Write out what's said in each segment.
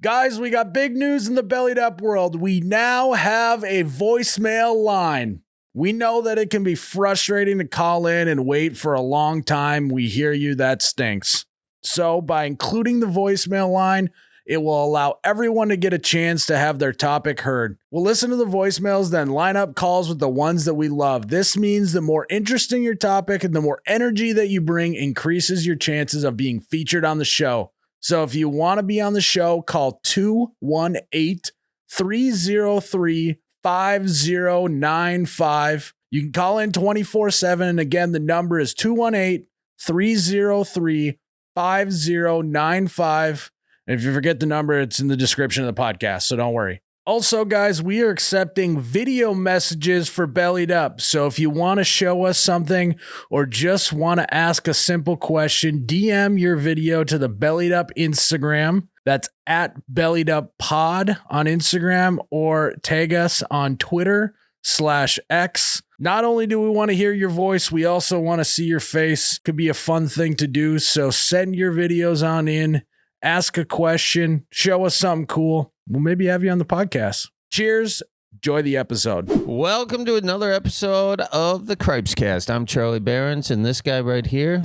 Guys, we got big news in the Bellied Up world. We now have a voicemail line. We know that it can be frustrating to call in and wait for a long time. We hear you, that stinks. So by including the voicemail line, it will allow everyone to get a chance to have their topic heard. We'll listen to the voicemails, then line up calls with the ones that we love. This means the more interesting your topic and the more energy that you bring increases your chances of being featured on the show. So if you want to be on the show, call 218-303-5095. You can call in 24/7. And again, the number is 218-303-5095. And if you forget the number, it's in the description of the podcast, so don't worry. Also, guys, we are accepting video messages for Bellied Up. So if you want to show us something or just want to ask a simple question, DM your video to the Bellied Up Instagram. That's at Bellied Up Pod on Instagram, or tag us on Twitter/X. Not only do we want to hear your voice, we also want to see your face. Could be a fun thing to do. So send your videos on in. Ask a question, show us something cool. We'll maybe have you on the podcast. Cheers. Enjoy the episode. Welcome to another episode of the Cripescast. I'm Charlie Berens, and this guy right here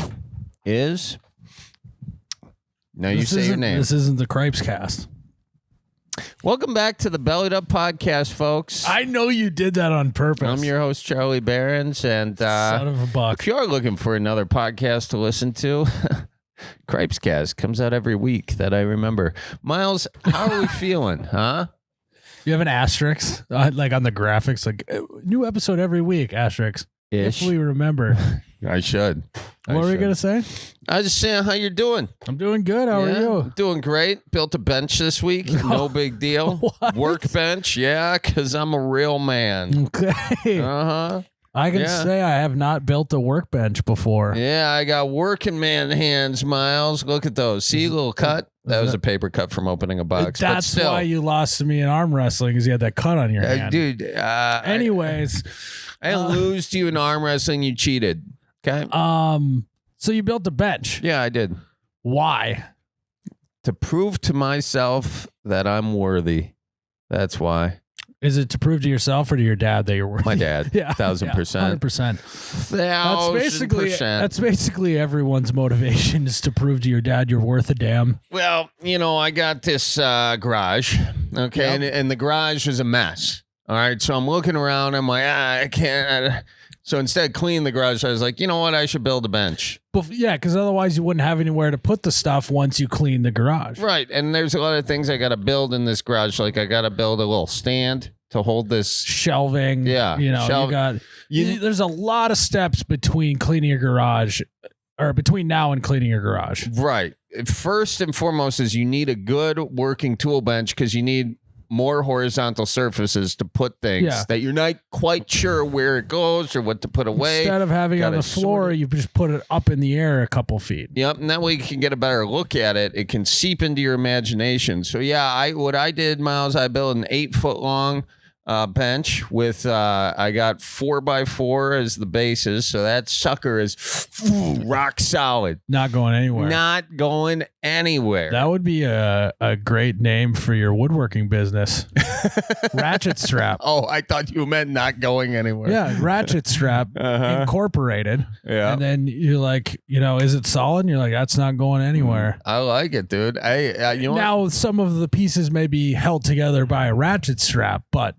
is... Now you say your name. This isn't the Cripescast. Welcome back to the Bellied Up podcast, folks. I know you did that on purpose. I'm your host, Charlie Berens, and son of a buck. If you're looking for another podcast to listen to... Cripescast comes out every week that I remember. Miles, how are we feeling, huh? You have an asterisk, like on the graphics, like new episode every week, asterisk. Ish. If we remember. I should. What were you going to say? I was just saying how you're doing. I'm doing good. How are you? Doing great. Built a bench this week. No big deal. Workbench. Yeah, because I'm a real man. Okay. Uh-huh. I can say I have not built a workbench before. Yeah, I got working man hands, Miles. Look at those. See, little cut? That was a paper cut from opening a box. That's why you lost to me in arm wrestling, because you had that cut on your hand. Dude. Anyways. I didn't lose to you in arm wrestling. You cheated. Okay. So you built a bench. Yeah, I did. Why? To prove to myself that I'm worthy. That's why. Is it to prove to yourself or to your dad that you're worthy? My dad. Yeah. 1,000%. 100%. That's basically everyone's motivation, is to prove to your dad you're worth a damn. Well, I got this garage. Okay. Yep. And the garage was a mess. All right. So I'm looking around. I'm like, I can't. So instead of cleaning the garage, I was like, you know what? I should build a bench. Yeah, because otherwise you wouldn't have anywhere to put the stuff once you clean the garage. Right. And there's a lot of things I got to build in this garage. Like I got to build a little stand to hold this. Shelving. Yeah. There's a lot of steps between cleaning your garage, or between now and cleaning your garage. Right. First and foremost is you need a good working tool bench, because you need more horizontal surfaces to put things that you're not quite sure where it goes or what to put away. Instead of having it on the floor, you just put it up in the air a couple feet. Yep, and that way you can get a better look at it. It can seep into your imagination. So yeah, what I did, Miles, I built an 8-foot long bench with I got 4x4 as the bases, so that sucker is rock solid, not going anywhere. That would be a great name for your woodworking business. Ratchet Strap. Oh, I thought you meant not going anywhere. Yeah, Ratchet Strap Incorporated. Yeah, and then you're like, is it solid? And you're like, that's not going anywhere. I like it, dude. Now some of the pieces may be held together by a ratchet strap, but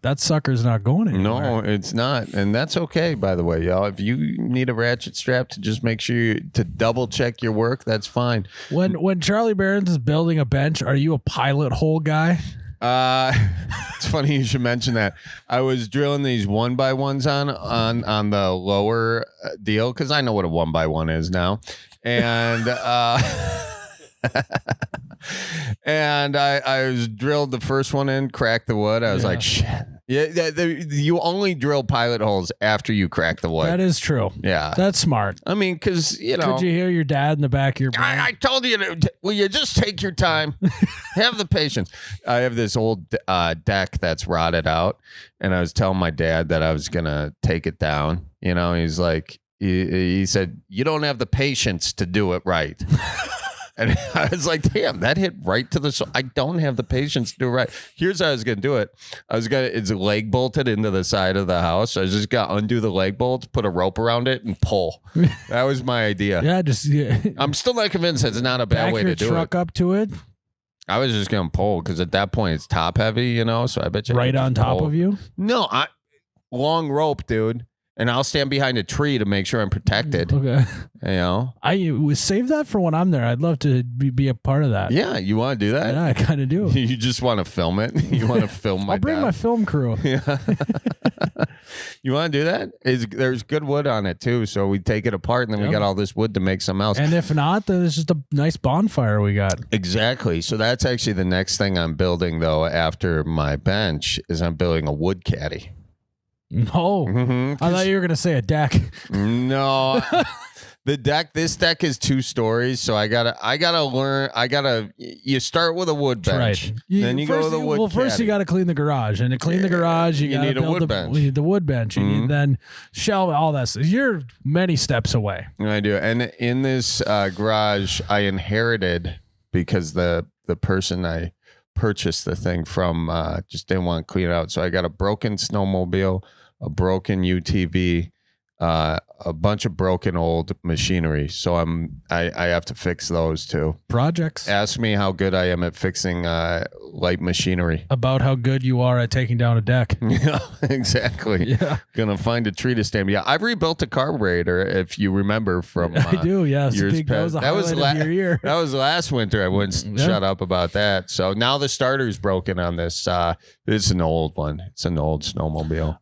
that sucker's not going anywhere. No, it's not. And that's okay, by the way, y'all. If you need a ratchet strap to just make sure to double check your work, that's fine. When Charlie Berens is building a bench, are you a pilot hole guy? It's funny you should mention that. I was drilling these 1x1s on the lower deal, because I know what a 1x1 is now. And and I was drilled the first one in, cracked the wood. I was like, shit. Yeah, you only drill pilot holes after you crack the wood. That is true. Yeah. That's smart. I mean, because, Could you hear your dad in the back of your brain? I told you, will you just take your time? Have the patience. I have this old deck that's rotted out, and I was telling my dad that I was going to take it down. He's like, he said, you don't have the patience to do it right. And I was like, damn, that hit right to the soul. I don't have the patience to do it right. Here's how I was going to do it. It's leg bolted into the side of the house. I just got to undo the leg bolts, put a rope around it, and pull. That was my idea. I'm still not convinced it's not a bad way to do it. Back your truck up to it. I was just going to pull because at that point it's top heavy, so I bet you. Right on top of you? No, long rope, dude. And I'll stand behind a tree to make sure I'm protected. Okay. I would save that for when I'm there. I'd love to be a part of that. Yeah, you want to do that? Yeah, I kind of do. You just want to film it? You want to film my I'll bring my film crew. Yeah. You want to do that? There's good wood on it, too. So we take it apart, and then we got all this wood to make something else. And if not, then it's just a nice bonfire we got. Exactly. So that's actually the next thing I'm building, though, after my bench, is I'm building a wood caddy. No, I thought you were gonna say a deck. No, this deck is 2 stories, so I gotta learn. You start with a wood bench, right. Then you go to the wood. Well, first you gotta clean the garage, and to clean the garage, you gotta need a wood bench. We need the wood bench, and then shelve all that. You're many steps away. I do, and in this garage, I inherited because the person I purchased the thing from just didn't want to clean it out, so I got a broken snowmobile, a broken UTV, a bunch of broken old machinery. So I have to fix those too. Projects. Ask me how good I am at fixing light machinery. About how good you are at taking down a deck. Yeah, exactly. Yeah. Gonna find a tree to stand. Yeah, I've rebuilt a carburetor, if you remember from I do, yeah. years past. That was your year. That was last winter. I wouldn't shut up about that. So now the starter's broken on this. It's an old one. It's an old snowmobile.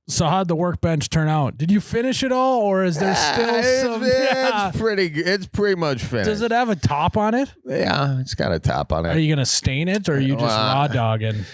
So how'd the workbench turn out? Did you finish it all, or is there still some? It's pretty good. It's pretty much finished. Does it have a top on it? Yeah, it's got a top on it. Are you gonna stain it, or are you just raw dogging?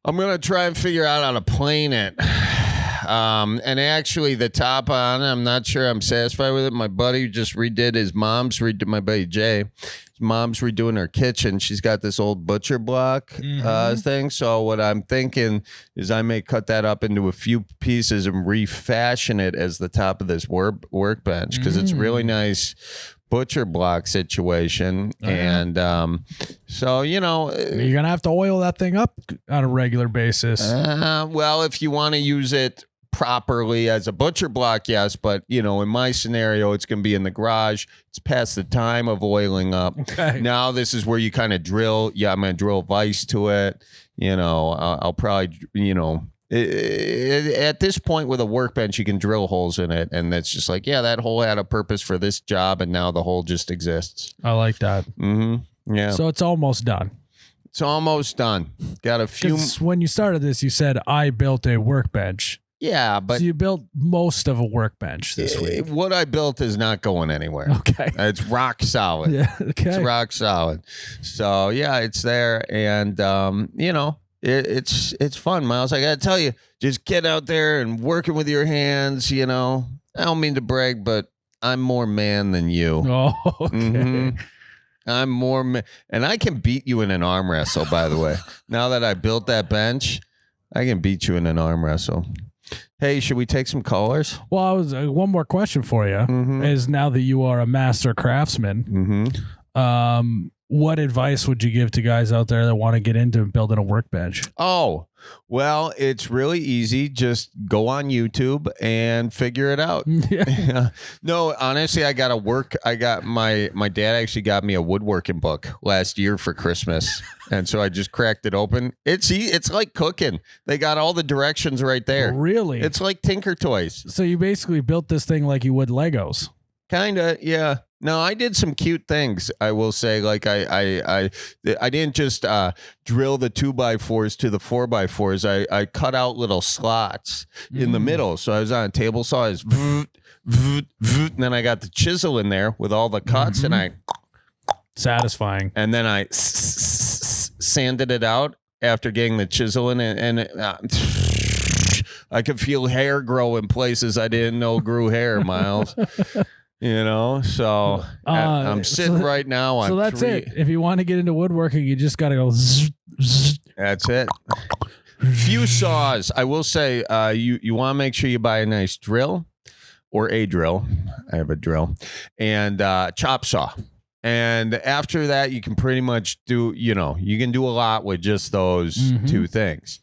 I'm gonna try and figure out how to plane it. And actually, the top on it, I'm not sure I'm satisfied with it. My buddy just redid his mom's. My buddy Jay, his mom's redoing her kitchen. She's got this old butcher block thing. So what I'm thinking is I may cut that up into a few pieces and refashion it as the top of this workbench because it's really nice butcher block situation. And so you're gonna have to oil that thing up on a regular basis. Well, if you want to use it properly as a butcher block, yes, but in my scenario it's going to be in the garage. It's past the time of oiling up. Okay. Now this is where you kind of drill. I'm going to drill vise to it. I'll probably at this point with a workbench you can drill holes in it, and that's just like, that hole had a purpose for this job, and now the hole just exists. I like that. Yeah, so it's almost done. It's almost done. Got a few. When you started this, you said I built a workbench. Yeah, but so you built most of a workbench this week. What I built is not going anywhere. Okay. It's rock solid. Yeah. Okay. It's rock solid. So it's there, and it's fun, Miles. I gotta tell you, just get out there and working with your hands. I don't mean to brag, but I'm more man than you. Oh, okay. I'm more man, and I can beat you in an arm wrestle. By the way, now that I built that bench, I can beat you in an arm wrestle. Hey, should we take some callers? Well, I was one more question for you. Is now that you are a master craftsman, what advice would you give to guys out there that want to get into building a workbench? Oh, well, it's really easy. Just go on YouTube and figure it out. Yeah. No, honestly, I got my dad actually got me a woodworking book last year for Christmas. And so I just cracked it open. It's like cooking. They got all the directions right there. Really? It's like Tinker Toys. So you basically built this thing like you would Legos. Kinda, yeah. No, I did some cute things. I will say, like I didn't just drill the 2x4s to the 4x4s. I cut out little slots in the middle. So I was on a table saw, and then I got the chisel in there with all the cuts, and I satisfying. And then I sanded it out after getting the chisel in, and I could feel hair grow in places I didn't know grew hair, Miles. So I'm sitting right now on. So that's it. If you want to get into woodworking, you just got to go. That's it. Few saws. I will say, you want to make sure you buy a nice drill or a drill. I have a drill and chop saw. And after that, you can pretty much do, you can do a lot with just those two things.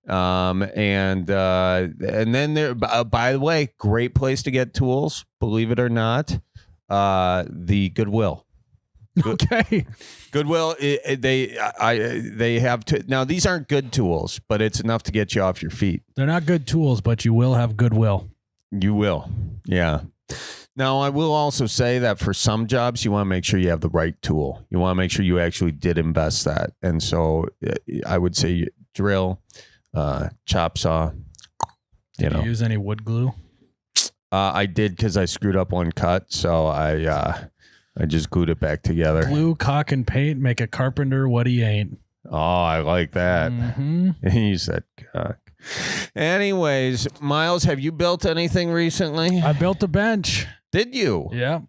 And then there, by the way, great place to get tools, believe it or not, the Goodwill. Okay. Goodwill, they have to, now these aren't good tools, but it's enough to get you off your feet. They're not good tools, but you will have goodwill. You will. Yeah. Now, I will also say that for some jobs, you want to make sure you have the right tool. You want to make sure you actually did invest that. And so I would say drill, chop saw. Did you use any wood glue? I did because I screwed up one cut. So I just glued it back together. Glue, caulk, and paint make a carpenter what he ain't. Oh, I like that. He said cock. Anyways, Miles, have you built anything recently? I built a bench. Did you? Yeah.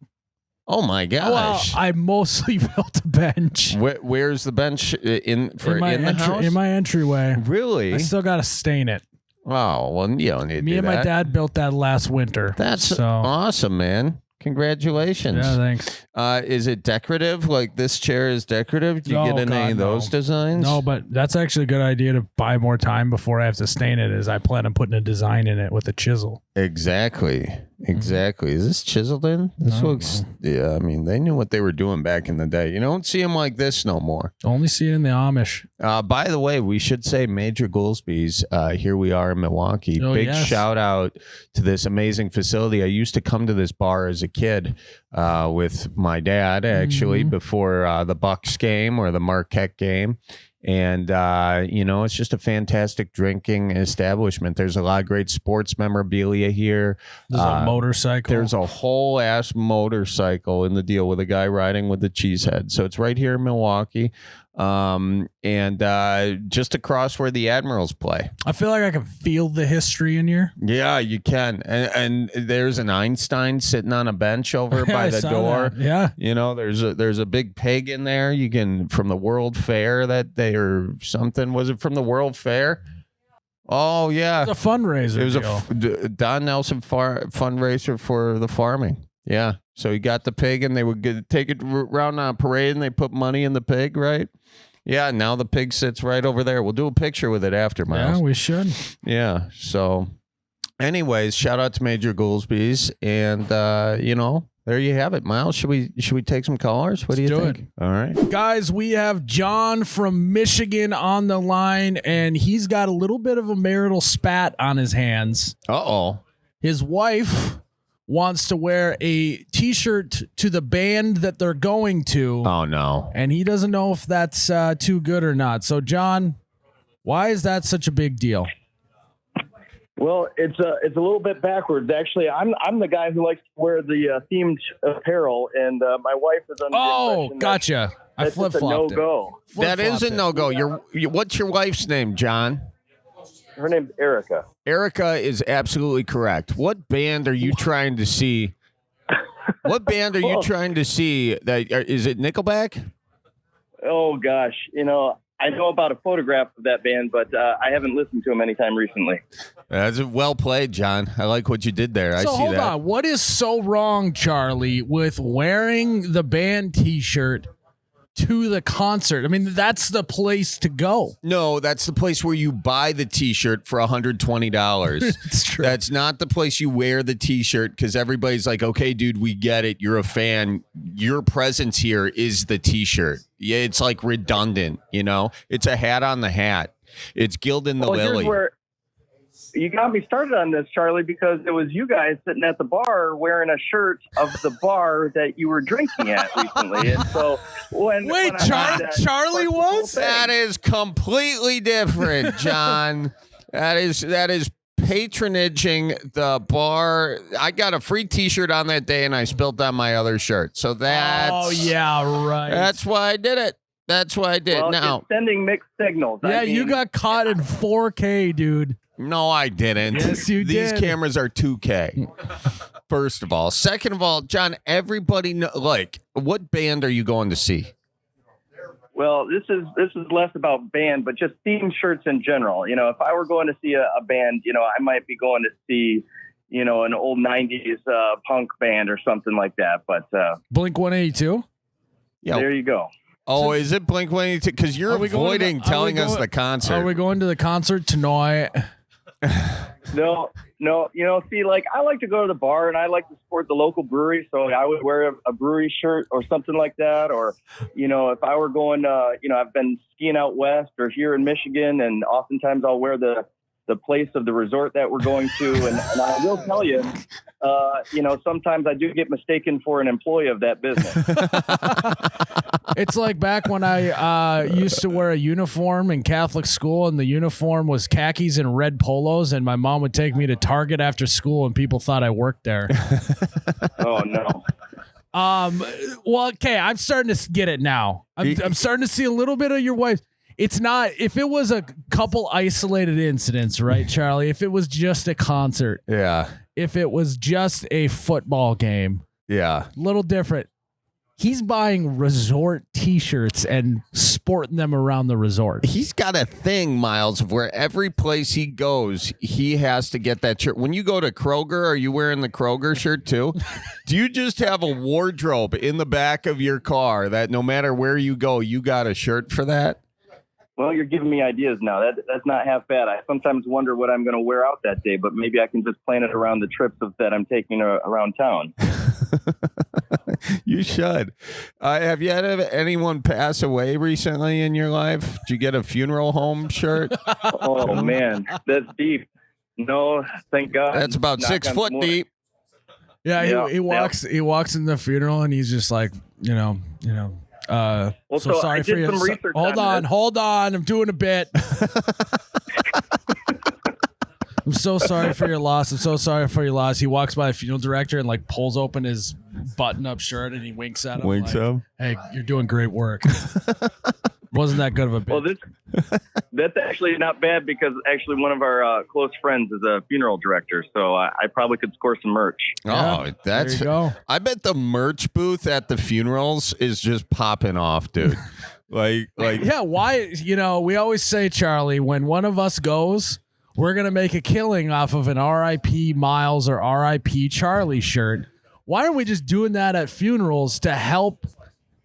Oh my gosh! Well, I mostly built a bench. Where's the bench in the house? In my entryway. Really? I still got to stain it. Oh well, you don't need to do that. Me and my dad built that last winter. That's awesome, man. Congratulations. Yeah, thanks. Is it decorative? Like this chair is decorative? Do you get any of those designs? No, but that's actually a good idea to buy more time before I have to stain it, as I plan on putting a design in it with a chisel. Exactly. Is this chiseled in? This looks, yeah, I mean, they knew what they were doing back in the day. You don't see them like this no more. Only see it in the Amish. By the way, we should say Major Goolsby's. Here we are in Milwaukee. Big shout out to this amazing facility. I used to come to this bar as a kid with my dad, actually, before the Bucks game or the Marquette game. And, it's just a fantastic drinking establishment. There's a lot of great sports memorabilia here. There's a motorcycle. There's a whole ass motorcycle in the deal with a guy riding with the cheesehead. So it's right here in Milwaukee. And just across where the Admirals play. I feel like I can feel the history in here. Yeah, you can. And there's an Einstein sitting on a bench over by the door. That. Yeah. There's a big pig in there. You can, from the World Fair that they or something. Was it from the World Fair? Oh yeah. It was a fundraiser. It was a Don Nelson fundraiser for the farming. Yeah. So he got the pig and they would take it around on a parade and they put money in the pig, right? Yeah. Now the pig sits right over there. We'll do a picture with it after, Miles. Yeah, we should. Yeah. So anyways, shout out to Major Goolsby's. And, there you have it, Miles. Should we take some callers? What do you think? All right. Guys, we have John from Michigan on the line, and he's got a little bit of a marital spat on his hands. Uh-oh. His wife wants to wear a T-shirt to the band that they're going to. Oh, no. And he doesn't know if that's too good or not. So, John, why is that such a big deal? Well, it's a little bit backwards, actually. I'm the guy who likes to wear the themed apparel, and my wife is under the impression gotcha. I flip-flopped. No-go. That is a no-go. What's your wife's name, John? Her name's Erica. Erica is absolutely correct. What band are you trying to see? What band are you trying to see? Is it Nickelback? Oh, gosh. I know about a photograph of that band, but I haven't listened to them anytime recently. That's well played, John. I like what you did there. I see that. So hold on. What is so wrong, Charlie, with wearing the band T-shirt to the concert? I mean, that's the place to go. No, that's the place where you buy the T-shirt for $120. It's true. That's not the place you wear the T-shirt because everybody's like, okay, dude, we get it. You're a fan. Your presence here is the T-shirt. Yeah, it's like redundant, It's a hat on the hat. It's gilding the lily. Here's where you got me started on this, Charlie, because it was you guys sitting at the bar wearing a shirt of the bar that you were drinking at recently. And so Charlie was? That is completely different, John. That is patronaging the bar. I got a free T-shirt on that day, and I spilled on my other shirt. So that's... Oh, yeah, right. That's why I did it. That's why I did. Well, now, it's sending mixed signals. Yeah, you got caught in 4K, dude. No, I didn't. Yes, you did. These cameras are 2K. First of all. Second of all, John, everybody what band are you going to see? Well, this is less about band, but just theme shirts in general. If I were going to see a band, I might be going to see, an old 90s punk band or something like that. But Blink 182? Yeah. There you go. Oh, is it Blink-182? Because you're avoiding telling us the concert. Are we going to the concert tonight? No. See, like, I like to go to the bar and I like to support the local brewery. So I would wear a brewery shirt or something like that. Or, if I were going, I've been skiing out west or here in Michigan, and oftentimes I'll wear the place of the resort that we're going to. And I will tell you, sometimes I do get mistaken for an employee of that business. It's like back when I used to wear a uniform in Catholic school, and the uniform was khakis and red polos, and my mom would take me to Target after school, and people thought I worked there. Oh, no. Well, okay, I'm starting to get it now. I'm starting to see a little bit of your wife. It's not, if it was a couple isolated incidents, right, Charlie? If it was just a concert. Yeah. If it was just a football game. Yeah. A little different. He's buying resort T-shirts and sporting them around the resort. He's got a thing, Miles, of where every place he goes, he has to get that shirt. When you go to Kroger, are you wearing the Kroger shirt too? Do you just have a wardrobe in the back of your car that no matter where you go, you got a shirt for that? Well, you're giving me ideas now. That's not half bad. I sometimes wonder what I'm going to wear out that day, but maybe I can just plan it around the trips that I'm taking around town. You should. Have you had anyone pass away recently in your life? Did you get a funeral home shirt? Oh, man. That's deep. No, thank God. That's about 6 foot deep. Yeah, he walks in the funeral and he's just like, so sorry for you. Hold on. I'm doing a bit. I'm so sorry for your loss. He walks by the funeral director and like pulls open his button-up shirt and he winks at him. Hey, you're doing great work. Wasn't that good of a bit? Well, that's actually not bad because actually one of our close friends is a funeral director, so I probably could score some merch. Oh, there you go. I bet the merch booth at the funerals is just popping off, dude. like yeah. Why? We always say, Charlie, when one of us goes, we're gonna make a killing off of an R.I.P. Miles or R.I.P. Charlie shirt. Why aren't we just doing that at funerals to help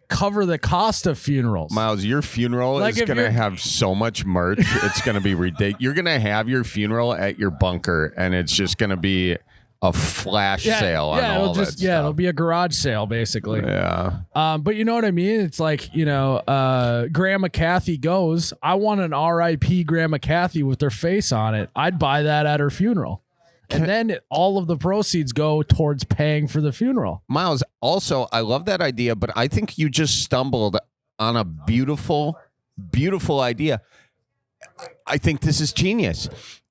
cover the cost of funerals? Miles, your funeral is going to have so much merch. It's going to be ridiculous. You're going to have your funeral at your bunker, and it's just going to be a flash sale on all that stuff. Yeah, it'll be a garage sale, basically. Yeah. But you know what I mean? It's like, Grandma Kathy goes, I want an R.I.P. Grandma Kathy with their face on it. I'd buy that at her funeral. And then all of the proceeds go towards paying for the funeral. Miles, also, I love that idea, but I think you just stumbled on a beautiful, beautiful idea. I think this is genius.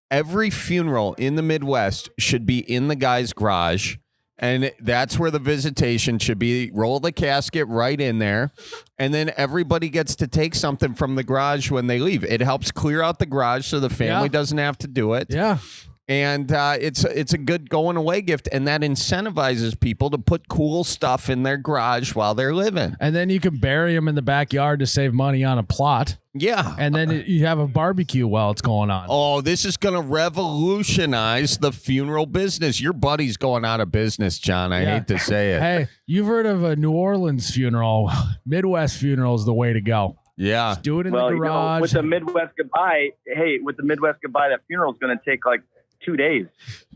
Every funeral in the Midwest should be in the guy's garage, and that's where the visitation should be. Roll the casket right in there, and then everybody gets to take something from the garage when they leave. It helps clear out the garage so the family doesn't have to do it. Yeah. And it's a good going away gift, and that incentivizes people to put cool stuff in their garage while they're living. And then you can bury them in the backyard to save money on a plot. Yeah. And then you have a barbecue while it's going on. Oh, this is going to revolutionize the funeral business. Your buddy's going out of business, John. I hate to say it. Hey, you've heard of a New Orleans funeral. Midwest funeral is the way to go. Yeah. Just do it in the garage. With the Midwest goodbye, that funeral is going to take like 2 days.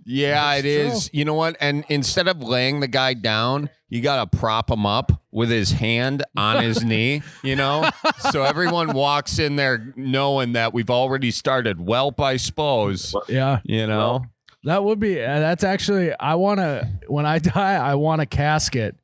Yeah, it is. You know what? And instead of laying the guy down, you got to prop him up with his hand on his knee, so everyone walks in there knowing that we've already started. Welp, I suppose. Yeah. Well, that would be, that's actually, when I die, I want a casket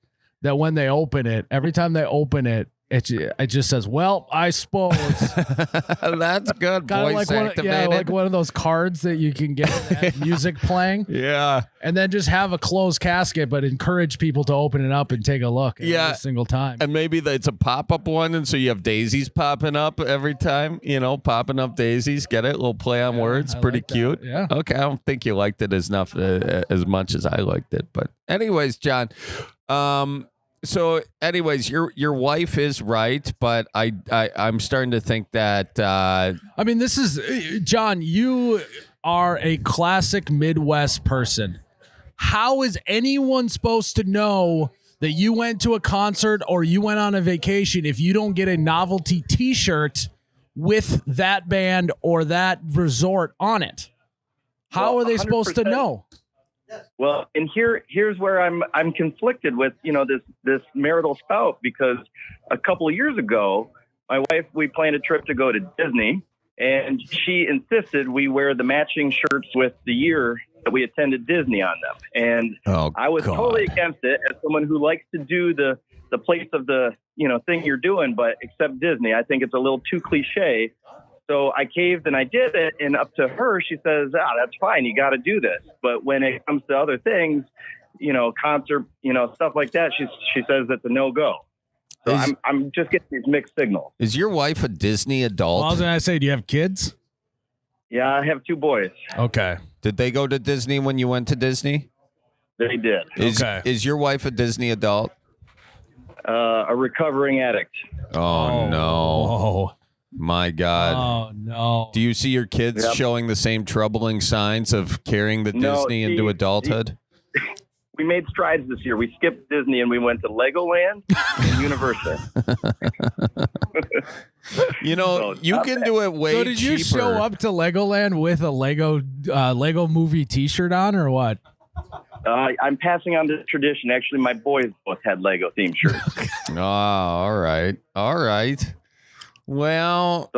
that when they open it, every time they open it, it just says, well, I suppose. That's good. Voice activated. Like one of those cards that you can get that has music playing. Yeah. And then just have a closed casket, but encourage people to open it up and take a look every single time. And maybe it's a pop-up one, and so you have daisies popping up every time, popping up daisies. Get it? A little play on words. Pretty like cute. Yeah. Okay. I don't think you liked it as much as I liked it. But anyways, John, so, anyways, your wife is right, but I'm starting to think that. This is John. You are a classic Midwest person. How is anyone supposed to know that you went to a concert or you went on a vacation if you don't get a novelty T-shirt with that band or that resort on it? How are they supposed to know? Well, and here's where I'm conflicted with, this marital spout, because a couple of years ago, my wife, we planned a trip to go to Disney, and she insisted we wear the matching shirts with the year that we attended Disney on them. And I was totally against it as someone who likes to do the place of the, thing you're doing, but except Disney. I think it's a little too cliche. So I caved and I did it. And up to her, she says, that's fine. You got to do this. But when it comes to other things, concert, stuff like that, she says it's a no-go. So I'm just getting these mixed signals. Is your wife a Disney adult? Well, I was going to say, do you have kids? Yeah, I have 2 boys. Okay. Did they go to Disney when you went to Disney? They did. Is your wife a Disney adult? A recovering addict. Oh, no. Oh. My God. Oh, no. Do you see your kids showing the same troubling signs of carrying the Disney into adulthood? We made strides this year. We skipped Disney and we went to Legoland and Universal. You can do it way cheaper. So did you show up to Legoland with a Lego movie T-shirt on, or what? I'm passing on this tradition. Actually, my boys both had Lego themed shirts. All right. Well,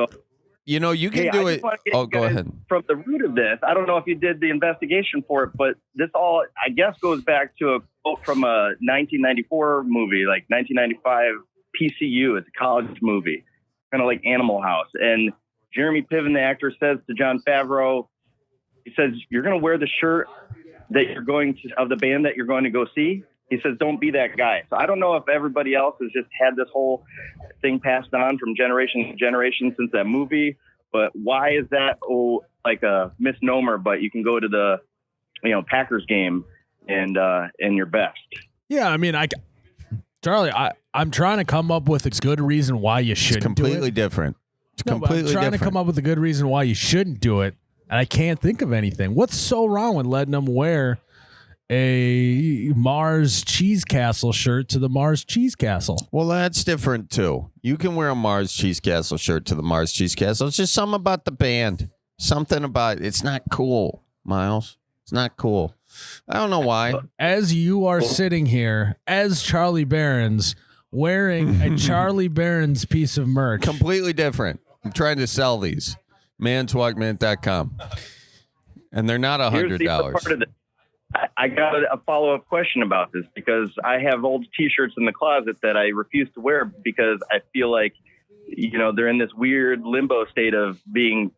you can do it. Go ahead. From the root of this, I don't know if you did the investigation for it, but this all, I guess, goes back to a quote from a 1994 movie, like 1995 PCU. It's a college movie, kind of like Animal House. And Jeremy Piven, the actor, says to Jon Favreau, he says, "You're going to wear the shirt that of the band that you're going to go see." He says, "Don't be that guy." So I don't know if everybody else has just had this whole thing passed on from generation to generation since that movie. But why is that like a misnomer? But you can go to the, Packers game and in your best. Yeah, I mean, Charlie, I'm trying to come up with a good reason why you shouldn't do it. It's completely different. I'm trying to come up with a good reason why you shouldn't do it, and I can't think of anything. What's so wrong with letting them wear a Mars Cheese Castle shirt to the Mars Cheese Castle? Well, that's different too. You can wear a Mars Cheese Castle shirt to the Mars Cheese Castle. It's just something about the band. Something about it's not cool, Miles. It's not cool. I don't know why. As you are sitting here as Charlie Berens wearing a Charlie Berens piece of merch. Completely different. I'm trying to sell these. Manswagment.com. And they're not $100. I got a follow-up question about this, because I have old T-shirts in the closet that I refuse to wear because I feel like, they're in this weird limbo state of being,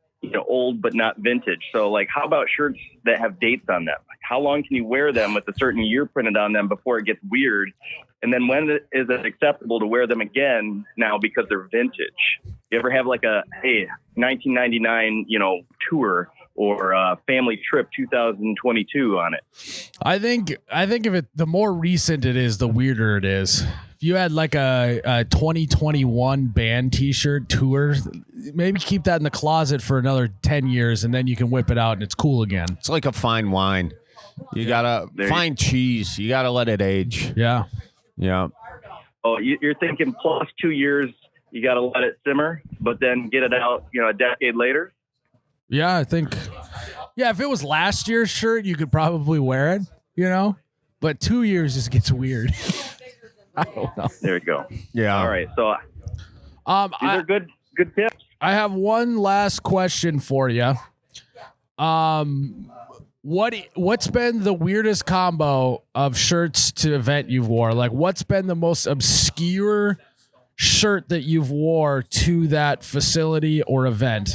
old but not vintage. So, like, how about shirts that have dates on them? Like, how long can you wear them with a certain year printed on them before it gets weird? And then when is it acceptable to wear them again now because they're vintage? You ever have like a 1999, tour or family trip 2022 on it? I think if the more recent it is, the weirder it is. If you had like a 2021 band T-shirt tour, maybe keep that in the closet for another 10 years, and then you can whip it out and it's cool again. It's like a fine wine. You gotta fine cheese. You gotta let it age. Yeah. Oh, you're thinking plus 2 years. You got to let it simmer, but then get it out, a decade later. Yeah, I think. Yeah, if it was last year's shirt, you could probably wear it, but 2 years just gets weird. I don't know. There you go. Yeah. All right. So, these are good tips. I have one last question for you. What's been the weirdest combo of shirts to event you've wore? Like, what's been the most obscure shirt that you've wore to that facility or event?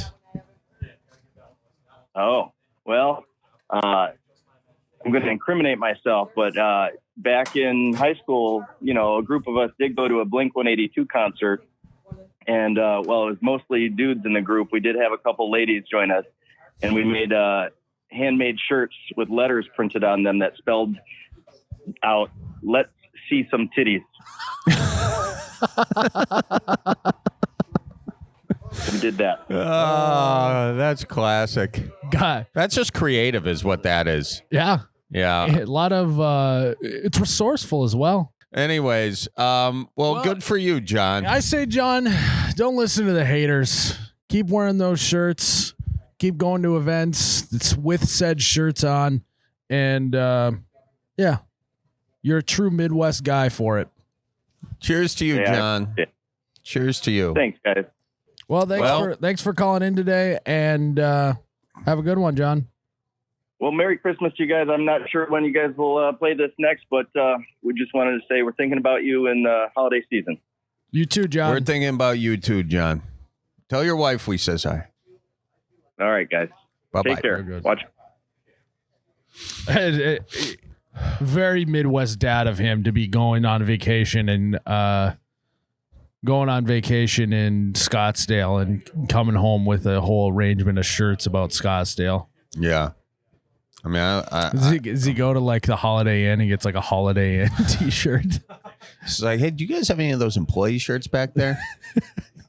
Oh, well, I'm going to incriminate myself, but back in high school, a group of us did go to a Blink-182 concert, and it was mostly dudes in the group. We did have a couple ladies join us, and we made handmade shirts with letters printed on them that spelled out, "Let's see some titties." We did that. Oh, that's classic. God, that's just creative is what that is. Yeah. Yeah. A lot of it's resourceful as well. Anyways, well, good for you, John. I say, John, don't listen to the haters. Keep wearing those shirts. Keep going to events. It's with said shirts on. And, yeah, you're a true Midwest guy for it. Cheers to you, John. Cheers to you. Thanks, guys. Well, thanks for calling in today, and have a good one, John. Well, Merry Christmas to you guys. I'm not sure when you guys will play this next, but we just wanted to say we're thinking about you in the holiday season. You too, John. We're thinking about you too, John. Tell your wife we says hi. All right, guys. Bye-bye. Take care. Watch. Very Midwest dad of him to be going on vacation in Scottsdale and coming home with a whole arrangement of shirts about Scottsdale. Yeah. I mean, does he go to like the Holiday Inn and gets like a Holiday Inn t-shirt? It's like, hey, do you guys have any of those employee shirts back there?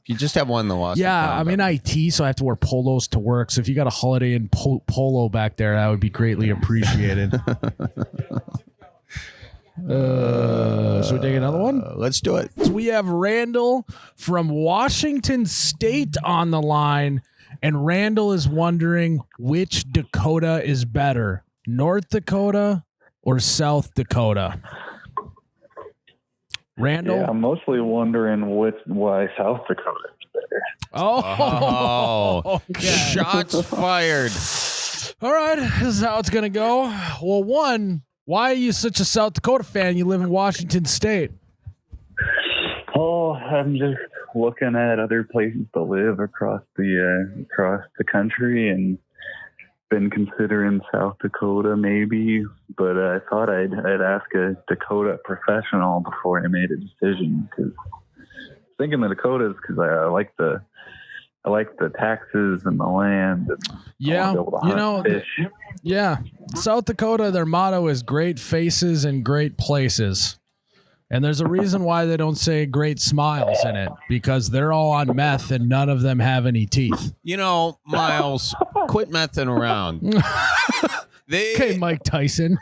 You just have one that lost. Yeah, I'm in IT, so I have to wear polos to work. So if you got a Holiday Inn polo back there, that would be greatly appreciated. Should we take another one? Let's do it. So we have Randall from Washington State on the line, and Randall is wondering which Dakota is better, North Dakota or South Dakota? Randall? Yeah, I'm mostly wondering why South Dakota is better. Oh, okay. Shots fired. All right, this is how it's going to go. Well, one, why are you such a South Dakota fan? You live in Washington State. Oh, I'm just looking at other places to live across the country, and been considering South Dakota maybe, but I thought I'd ask a Dakota professional before I made a decision, because thinking the Dakotas because I like the taxes and the land. And yeah, fish. Yeah, South Dakota, their motto is great faces and great places. And there's a reason why they don't say great smiles in it, because they're all on meth and none of them have any teeth. You know, Miles, quit messing around. Okay, Mike Tyson.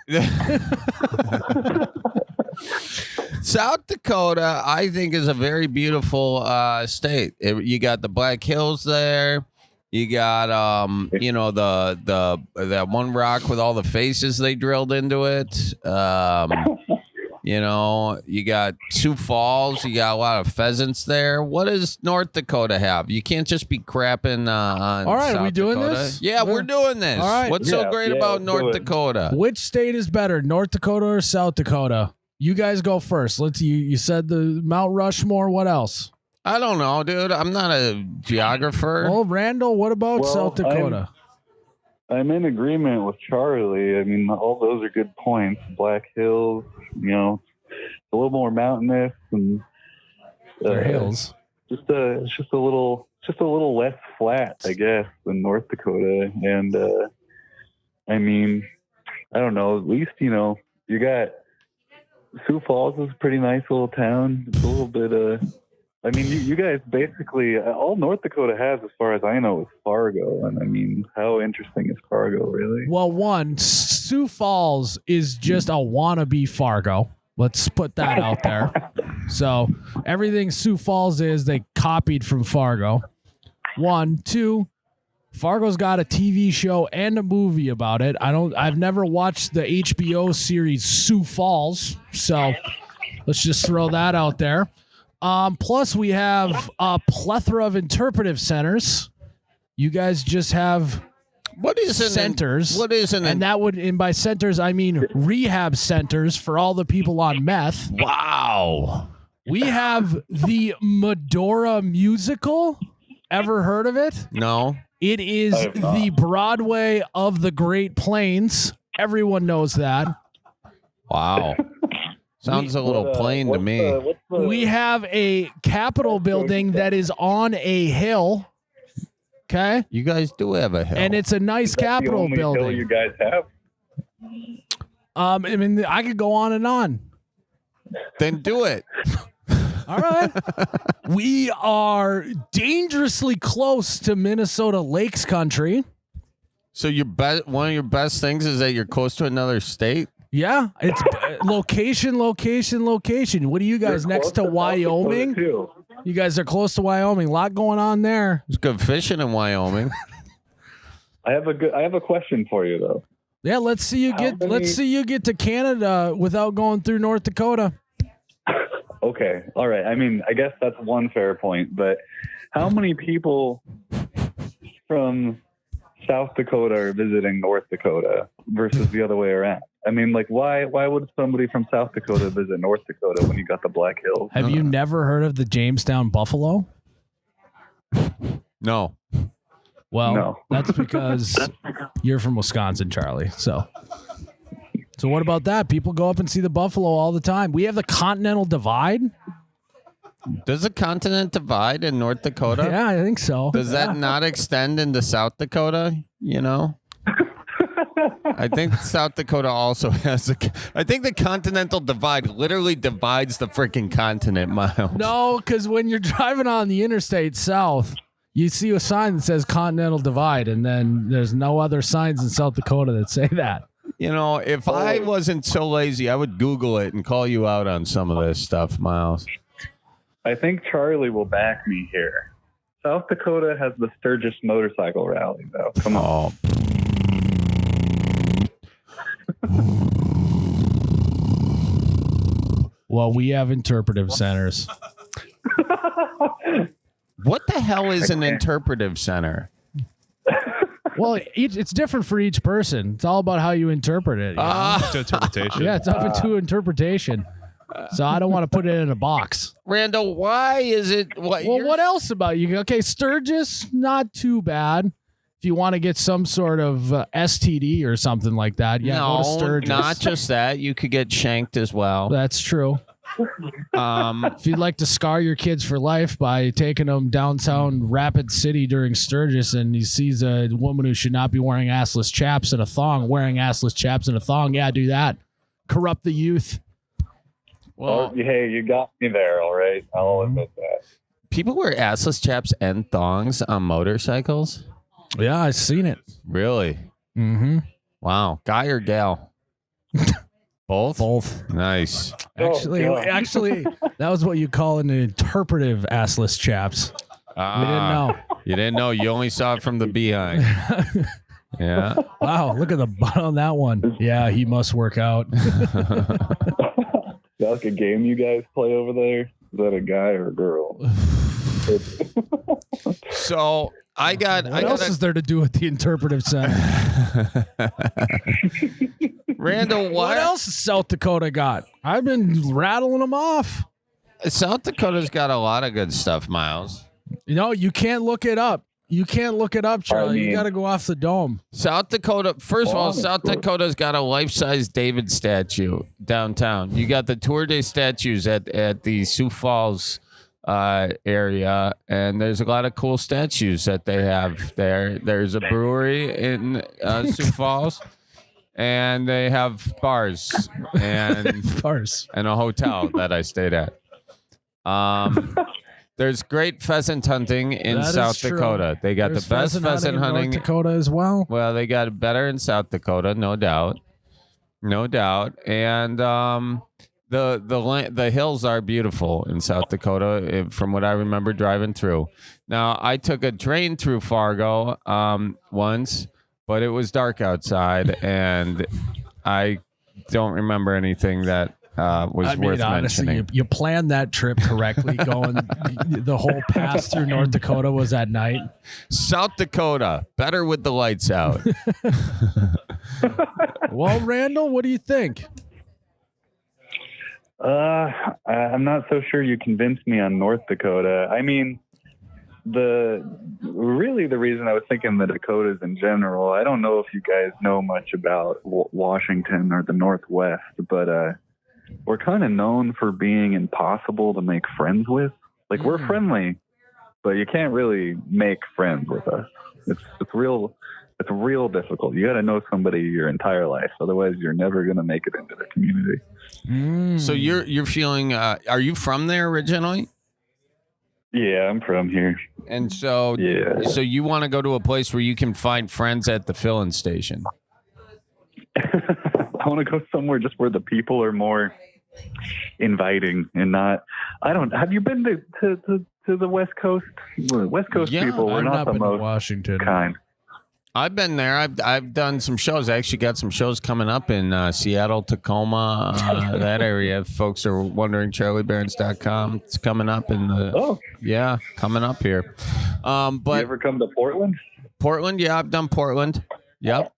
South Dakota, I think, is a very beautiful state. You got the Black Hills there. You got, that one rock with all the faces they drilled into it. You got Sioux Falls. You got a lot of pheasants there. What does North Dakota have? You can't just be crapping on all right, South are we doing Dakota. this? Yeah, we're doing this. All right. What's so great about North Dakota? Which state is better, North Dakota or South Dakota? You guys go first. You said the Mount Rushmore. What else? I don't know, dude. I'm not a geographer. Well, Randall, what about South Dakota? I'm in agreement with Charlie. I mean, all those are good points. Black Hills, it's a little more mountainous and hills. It's just a little less flat, I guess, than North Dakota. And I mean, I don't know. At least you got Sioux Falls is a pretty nice little town. It's a little bit. I mean, you guys basically all North Dakota has, as far as I know, is Fargo. And I mean, how interesting is Fargo, really? Well, one, Sioux Falls is just a wannabe Fargo. Let's put that out there. So everything Sioux Falls is, they copied from Fargo. One, two, Fargo's got a TV show and a movie about it. I've never watched the HBO series Sioux Falls, so let's just throw that out there. Plus, we have a plethora of interpretive centers. You guys just have centers. And by centers, I mean rehab centers for all the people on meth. Wow. We have the Medora musical. Ever heard of it? No. It is the Broadway of the Great Plains. Everyone knows that. Wow. Sounds a little plain to me. We have a Capitol building that is on a hill. Okay. You guys do have a hill. And it's a nice Capitol building. Hill you guys have? I mean, I could go on and on. Then do it. All right. We are dangerously close to Minnesota Lakes country. So one of your best things is that you're close to another state? Yeah, it's location. What are you guys, You're next close to South Dakota, Wyoming? too. You guys are close to Wyoming. A lot going on there. There's good fishing in Wyoming. I have a question for you though. Yeah, let's see you get to Canada without going through North Dakota. Okay, all right. I mean, I guess that's one fair point, but how many people from South Dakota are visiting North Dakota versus the other way around? I mean, like, why would somebody from South Dakota visit North Dakota when you got the Black Hills? Have you never heard of the Jamestown Buffalo? No. Well, No. that's because you're from Wisconsin, Charlie. So what about that? People go up and see the buffalo all the time. We have the Continental Divide. Does the continent divide in North Dakota? Yeah, I think so. Does that not extend into South Dakota? You know? I think South Dakota also has I think the Continental Divide literally divides the freaking continent, Miles. No, because when you're driving on the interstate south, you see a sign that says Continental Divide, and then there's no other signs in South Dakota that say that. You know, if I wasn't so lazy, I would Google it and call you out on some of this stuff, Miles. I think Charlie will back me here. South Dakota has the Sturgis Motorcycle Rally, though. Come on. Well, we have interpretive centers. What the hell is an interpretive center? Well, it's different for each person. It's all about how you interpret it. You know? To interpretation. Yeah, it's up into interpretation. So I don't want to put it in a box. Randall, why is it? What else about you? Okay, Sturgis, not too bad. If you want to get some sort of STD or something like that, yeah, go to Sturgis. Not just that. You could get shanked as well. That's true. If you'd like to scar your kids for life by taking them downtown Rapid City during Sturgis and he sees a woman who should not be wearing assless chaps and a thong wearing assless chaps and a thong, yeah, do that. Corrupt the youth. Well, hey, you got me there, all right? I'll admit that. people wear assless chaps and thongs on motorcycles? Yeah, I've seen it. Really? Mm-hmm. Wow. Guy or gal? Both? Both. Nice. Actually, that was what you call an interpretive assless chaps. We didn't know. You didn't know. You only saw it from the behind. Yeah. Wow, look at the butt on that one. Yeah, he must work out. Is that like a game you guys play over there? Is that a guy or a girl? So I got. What else is there to do at the interpretive center? Randall, what else has South Dakota got? I've been rattling them off. South Dakota's got a lot of good stuff, Miles. You know, you can't look it up. You can't look it up, Charlie. You got to go off the dome. South Dakota, first of all, South Dakota's got a life-size David statue downtown. You got the Tour de statues at the Sioux Falls area, and there's a lot of cool statues that they have there. There's a brewery in Sioux Falls, and they have bars and and a hotel that I stayed at. There's great pheasant hunting in South Dakota. They got the best pheasant hunting in North Dakota as well. Well, they got it better in South Dakota, no doubt. No doubt. And the hills are beautiful in South Dakota from what I remember driving through. Now, I took a train through Fargo once, but it was dark outside and I don't remember anything that was worth honestly, mentioning. you planned that trip correctly. Going the whole pass through North Dakota was at night. South Dakota, better with the lights out. Well, Randall, what do you think? I'm not so sure you convinced me on North Dakota. I mean, the reason I was thinking the Dakotas in general, I don't know if you guys know much about Washington or the Northwest, but we're kind of known for being impossible to make friends with. Like, we're friendly, but you can't really make friends with us. It's real difficult. You got to know somebody your entire life, otherwise you're never going to make it into the community. So you're feeling? Are you from there originally? Yeah, I'm from here. And so you want to go to a place where you can find friends at the filling station. I want to go somewhere just where the people are more inviting and not. Have you been to the West Coast? West Coast people were I've not the been to most Washington. kind. I've been there. I've done some shows. I actually got some shows coming up in Seattle, Tacoma, that area. If folks are wondering, charlieberens.com. It's coming up in the coming up here. But you ever come to Portland? Portland, yeah, I've done Portland. Yep.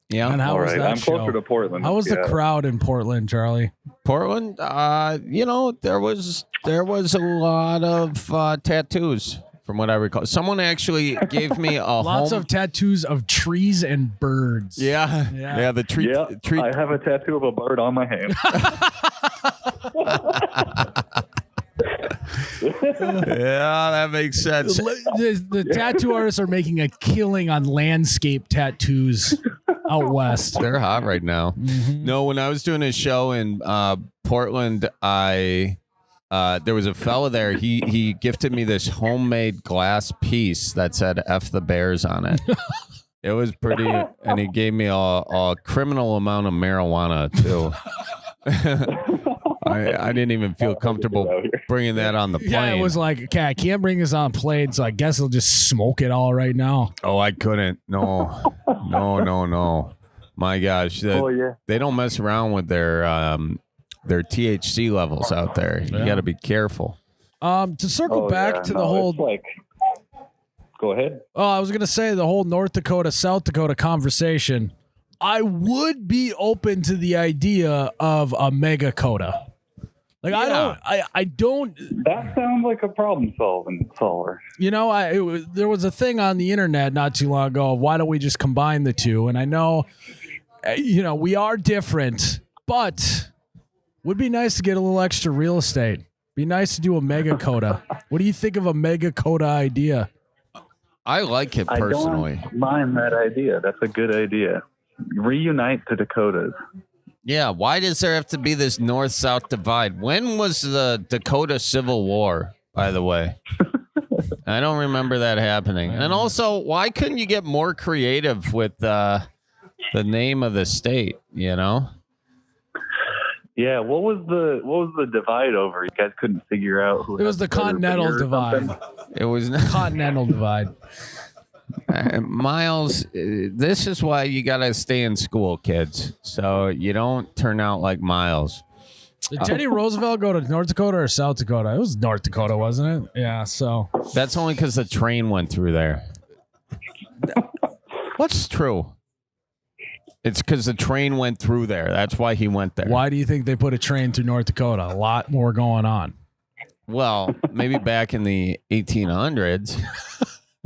Yeah. And how was that I'm show? closer to Portland. How was the crowd in Portland, Charlie? Portland, there was a lot of tattoos. From what I recall, someone actually gave me lots of tattoos of trees and birds. Yeah. The tree. Yeah, I have a tattoo of a bird on my hand. Yeah, that makes sense. The tattoo artists are making a killing on landscape tattoos out west. They're hot right now. Mm-hmm. No, when I was doing a show in Portland, there was a fella there. He gifted me this homemade glass piece that said "F the Bears" on it. It was pretty, and he gave me a criminal amount of marijuana too. I didn't even feel comfortable bringing that on the plane. Yeah, it was like, okay, I can't bring this on plane, so I guess I'll just smoke it all right now. Oh, I couldn't. No. My gosh, they don't mess around with their THC levels out there. You got to be careful. To circle back to the whole. Go ahead. Oh, I was gonna say the whole North Dakota, South Dakota conversation. I would be open to the idea of a mega coda. Like I don't. That sounds like a problem solver. You know, there was a thing on the internet not too long ago of why don't we just combine the two? And I know, we are different, but would be nice to get a little extra real estate. Be nice to do a mega coda. What do you think of a mega coda idea? I like it personally. I don't mind that idea. That's a good idea. Reunite the Dakotas. Yeah, why does there have to be this North-South divide? When was the Dakota Civil War, by the way? I don't remember that happening. And also, why couldn't you get more creative with the name of the state, Yeah, what was the divide over? You guys couldn't figure out who. It was the Continental Divide. It was Continental Divide. Miles, this is why you got to stay in school, kids, so you don't turn out like Miles. Did Teddy Roosevelt go to North Dakota or South Dakota? It was North Dakota, wasn't it? Yeah, so. That's only because the train went through there. What's true? It's because the train went through there. That's why he went there. Why do you think they put a train through North Dakota? A lot more going on. Well, maybe back in the 1800s.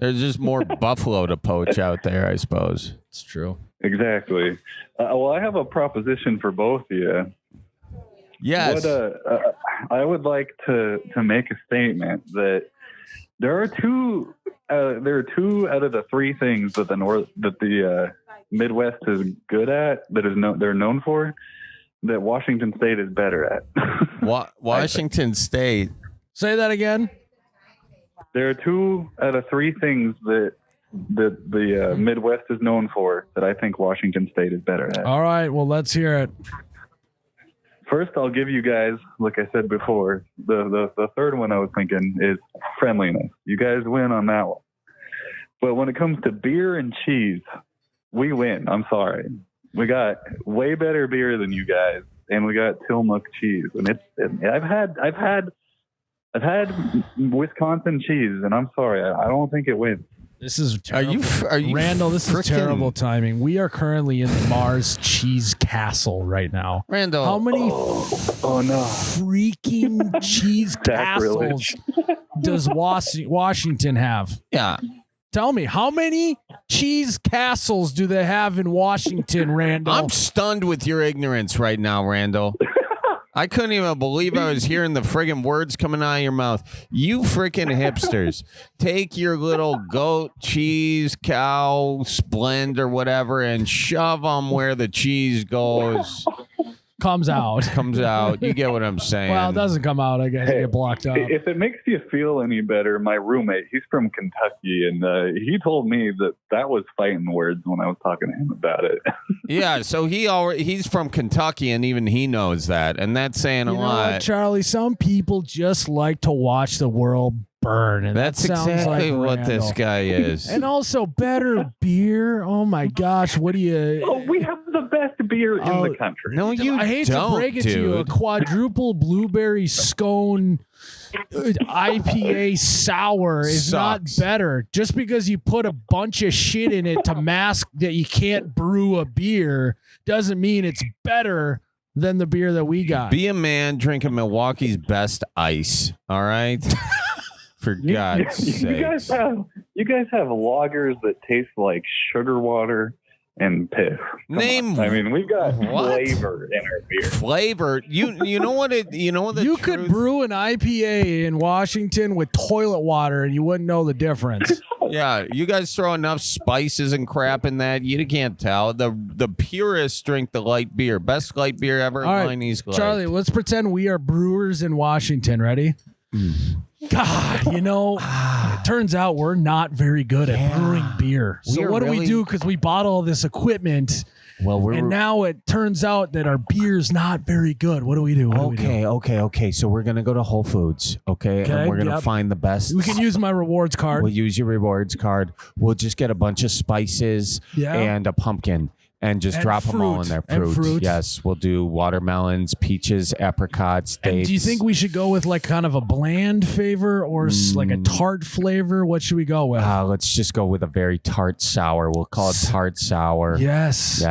There's just more buffalo to poach out there, I suppose. It's true. Exactly. Well, I have a proposition for both of you. Yes. I would like to make a statement that there are two out of the three things that the Midwest is good at, they're known for, that Washington State is better at. Washington State. Say that again. There are two out of three things that the Midwest is known for that I think Washington State is better at. All right, well, let's hear it. First, I'll give you guys, like I said before, the third one I was thinking is friendliness. You guys win on that one. But when it comes to beer and cheese, we win. I'm sorry. We got way better beer than you guys, and we got Tillamook cheese. And I've had Wisconsin cheese, and I'm sorry, I don't think it wins. This is terrible. Are you Randall, this is terrible timing. We are currently in the Mars Cheese Castle right now. Randall. How many Oh no. freaking cheese castles does Washington have? Yeah. Tell me, how many cheese castles do they have in Washington, Randall? I'm stunned with your ignorance right now, Randall. I couldn't even believe I was hearing the friggin' words coming out of your mouth. You freaking hipsters. Take your little goat, cheese, cow, Splend or whatever and shove them where the cheese goes. comes out. Comes out. You get what I'm saying. Well, it doesn't come out. I guess you Hey, get blocked up. If it makes you feel any better, my roommate, he's from Kentucky, and he told me that was fighting words when I was talking to him about it. Yeah, so he's from Kentucky, and even he knows that, and that's saying a You know lot. what, Charlie? Some people just like to watch the world burn, and That's that sounds exactly like what this Randall. guy is. And also better beer. Oh my gosh, what do you? Oh, we have the best beer in Oh, the country. No, you I hate don't, to break it dude. to you, a quadruple blueberry scone IPA sour is Sucks. not better. Just because you put a bunch of shit in it to mask that you can't brew a beer doesn't mean it's better than the beer that we got. Be a man drinking Milwaukee's best ice. All right. For God's sake. You guys have lagers that taste like sugar water and piss. Come on. I mean, we've got What? flavor in our beer. Flavor. You know what the You could truth- brew an IPA in Washington with toilet water and you wouldn't know the difference. Yeah, you guys throw enough spices and crap in that, you can't tell. The purists drink the light beer. Best light beer ever, All right, Liney's Light. Charlie, let's pretend we are brewers in Washington. Ready? God, it turns out we're not very good at brewing beer. We So are what do we really- do? Because we bought all this equipment, Well, and now it turns out that our beer's not very good. What do we do? What do we do? okay. So we're gonna go to Whole Foods, okay? Okay, And we're gonna yep. find the best. We can use my rewards card. We'll use your rewards card. We'll just get a bunch of spices Yeah. and a pumpkin and just And drop them all fruit. in there. And fruit. Yes, we'll do watermelons, peaches, apricots, dates. And do you think we should go with like kind of a bland flavor or like a tart flavor? What should we go with? Let's just go with a very tart sour. We'll call it tart sour. Yes.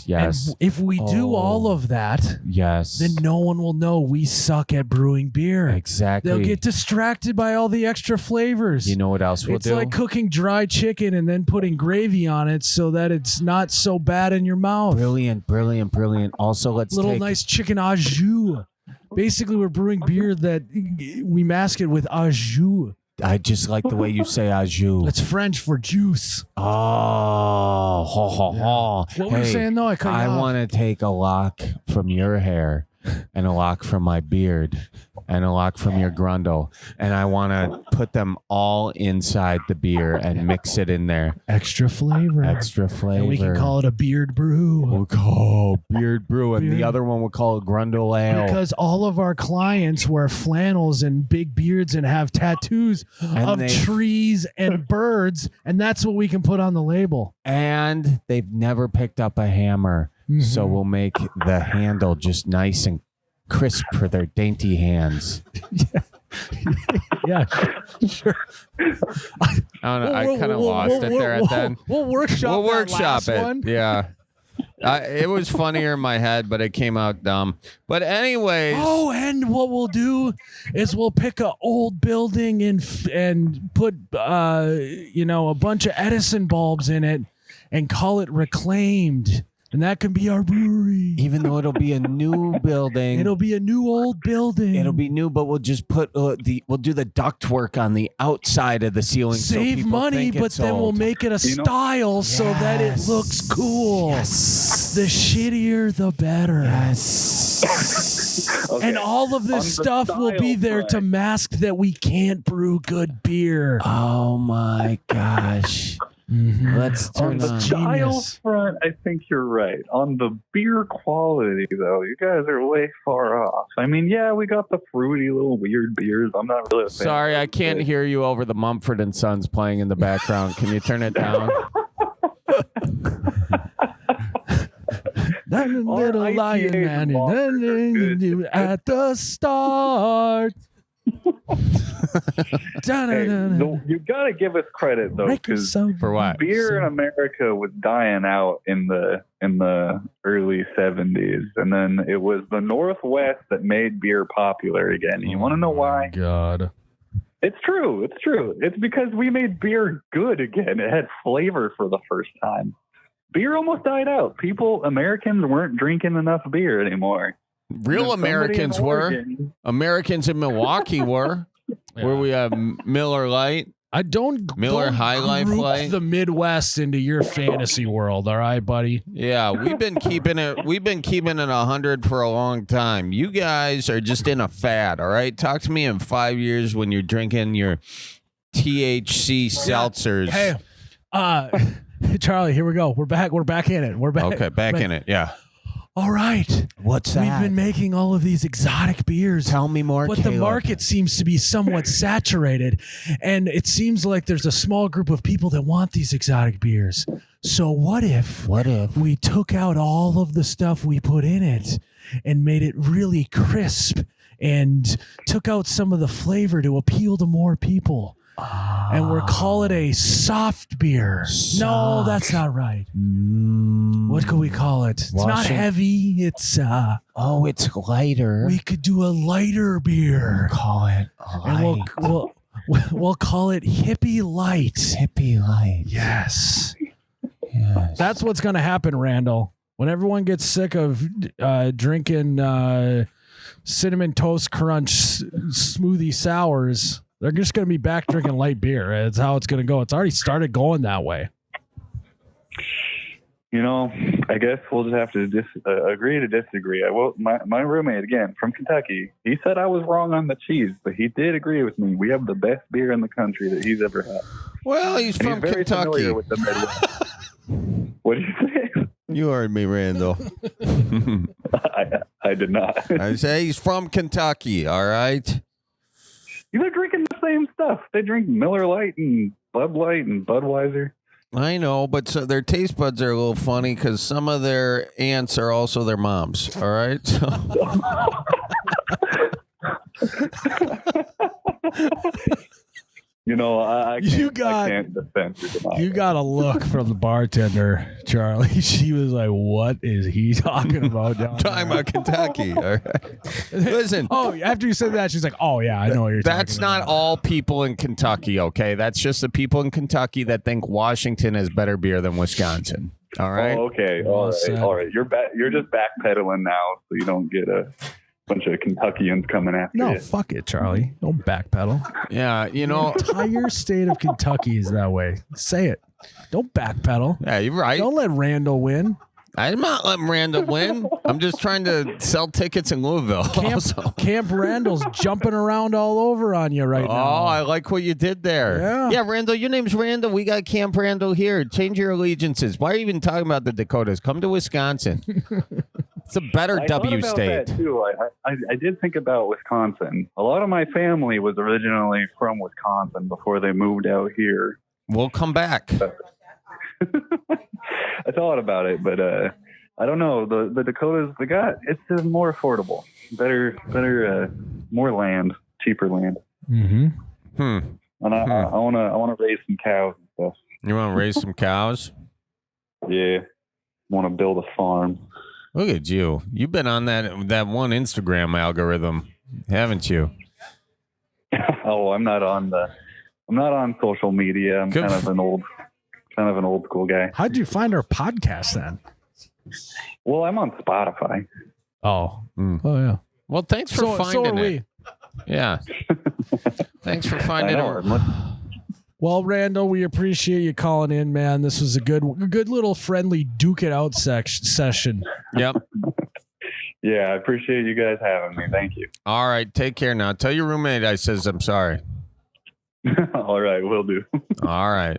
Yes. And if we do all of that, Yes. then no one will know we suck at brewing beer. Exactly. They'll get distracted by all the extra flavors. You know what else we'll It's do? like cooking dry chicken and then putting gravy on it so that it's not so bad in your mouth. Brilliant. Also, let's Little take nice chicken au jus. Basically, we're brewing beer that we mask it with au jus. I just like the way you say au jus. That's French for juice. Oh, ho, ho, ho. What were you saying, though? I cut you I off. want to take a lock from your hair and a lock from my beard and a lock from your grundle, and I want to put them all inside the beer and mix it in there. Extra flavor. Extra flavor. And we can call it a beard brew. We'll call beard brew, and the Beard. other one we'll call it grundle ale. Because all of our clients wear flannels and big beards and have tattoos of they- trees and birds, and that's what we can put on the label. And they've never picked up a hammer. So we'll make the handle just nice and crisp for their dainty hands. Yeah, sure. I don't know. I kind of lost it there at then. We'll workshop. We'll that workshop last it. One. Yeah. It was funnier in my head, but it came out dumb. But anyways, Oh, and what we'll do is we'll pick a old building and put a bunch of Edison bulbs in it and call it reclaimed. And that can be our brewery. even though it'll be a new building, It'll be a new old building. it'll be new, but we'll just put we'll do the duct work on the outside of the ceiling. so save people money, think but it's then we'll old. make it a You know- style so that it Yes. looks cool. Yes. The shittier, the better. Yes. Okay. And all of On this the stuff will be style there to front. mask that we can't brew good beer. Oh my gosh. Mhm. Let's On turn the on. style Genius. front, I think you're right. On the beer quality, though, you guys are way far off. I mean, yeah, we got the fruity little weird beers. I'm not really a fan. Sorry, I can't hear you over the Mumford and Sons playing in the background. Can you turn it down? That little IPAs lion man and lagers are good. at the start. Hey, you got to give us credit though, because For what? beer in America was dying out in the early 70s, and then it was the Northwest that made beer popular again. You want to know why? God. It's true. It's because we made beer good again. It had flavor for the first time. Beer almost died out. Americans weren't drinking enough beer anymore. Real And somebody in Americans were. Oregon- Americans in Milwaukee were. Where we have Miller Lite. don't Miller High Life group Light. the Midwest into your fantasy world, all right, buddy? Yeah, we've been keeping it 100 for a long time. You guys are just in a fad, all right? Talk to me in 5 years when you're drinking your THC seltzers. Hey, Charlie, here we go. We're back in it. We're back. Okay, back in it. Yeah. All right. What's We've been making all of these exotic beers. Tell me more, but the market seems to be somewhat saturated, and it seems like there's a small group of people that want these exotic beers. So what if we took out all of the stuff we put in it and made it really crisp and took out some of the flavor to appeal to more people? And we're call it a soft beer. No, that's not right. What could we call it? It's not heavy. It's it's lighter. we could do a lighter beer. Call it And we'll call it hippie light. hippie light. Yes. Yes. That's what's going to happen, Randall. When everyone gets sick of drinking cinnamon toast crunch smoothie sours, they're just going to be back drinking light beer. It's how it's going to go. It's already started going that way. You know, I guess we'll just have to agree to disagree. My roommate, again, from Kentucky, he said I was wrong on the cheese, but he did agree with me. We have the best beer in the country that he's ever had. Well, he's And from he's very Kentucky. familiar with the Midwest. What do you say? You heard me, Randall. I did not. I say he's from Kentucky, all right? They're drinking the same stuff. They drink Miller Lite and Bud Light and Budweiser. I know, but their taste buds are a little funny because some of their aunts are also their moms, all right? So. You know, I can't defend or deny You that. got a look from the bartender, Charlie. She was like, "What is he talking about down Talking there?" about Kentucky, all right? Listen. Oh, after you said that, she's like, "Oh yeah, I know what you're talking about." That's not all people in Kentucky, okay? That's just the people in Kentucky that think Washington has better beer than Wisconsin. All right? Oh, okay. Well All right. said. All right. You're just backpedaling now, so you don't get a bunch of Kentuckians coming after No, you. fuck it, Charlie. Don't backpedal. Yeah, you know, The entire state of Kentucky is that way. Say it. Don't backpedal. yeah, you're right. Don't let Randall win. I'm not letting Randall win. I'm just trying to sell tickets in Louisville. also. Camp Randall's jumping around all over on you right Oh, now. I like what you did there. Yeah. Randall, your name's Randall. We got Camp Randall here. Change your allegiances. Why are you even talking about the Dakotas? Come to Wisconsin. It's a better I W thought about state. that too. I did think about Wisconsin. A lot of my family was originally from Wisconsin before they moved out here. We'll come back. I thought about it, but I don't know. The Dakotas, it's more affordable, better, more land, cheaper land, Mm-hmm. Hmm. and I wanna raise some cows and stuff. You want to raise some cows? Yeah, want to build a farm. Look at you. You've been on that one Instagram algorithm, haven't you? Oh, I'm not on social media. I'm Good kind of an old school guy. How'd you find our podcast then? Well, I'm on Spotify. Oh. Mm. Oh yeah. Well, thanks for So finding are it. we. Yeah. Thanks for I finding know. it. Well, Randall, we appreciate you calling in, man. This was a good little friendly duke it out session. Yep. Yeah, I appreciate you guys having me. Thank you. All right. Take care now. Tell your roommate I says I'm sorry. All right, will do. All right.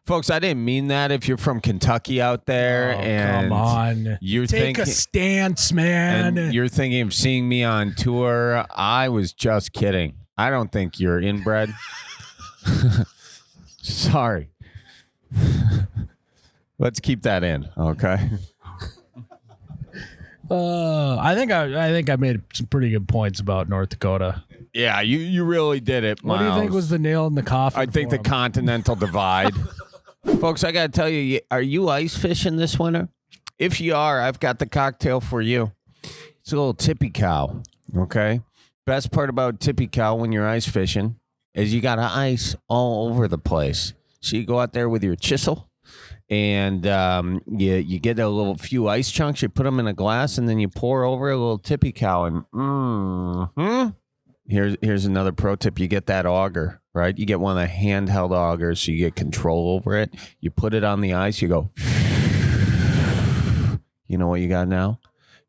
Folks, I didn't mean that if you're from Kentucky out there Oh, and come on. you're Take a stance, man. and you're thinking of seeing me on tour, I was just kidding. I don't think you're inbred. Sorry. Let's keep that in, okay? I think I made some pretty good points about North Dakota. Yeah, you really did it, What do you think Miles. was the nail in the coffin? I think for the him? continental divide. Folks, I got to tell you, are you ice fishing this winter? If you are, I've got the cocktail for you. It's a little tippy cow, okay? Best part about tippy cow when you're ice fishing is you got ice all over the place. So you go out there with your chisel and you get a few ice chunks, you put them in a glass, and then you pour over a little tippy cow and Here's another pro tip. You get that auger, right? You get one of the handheld augers, so you get control over it. You put it on the ice. You go. You know what you got now?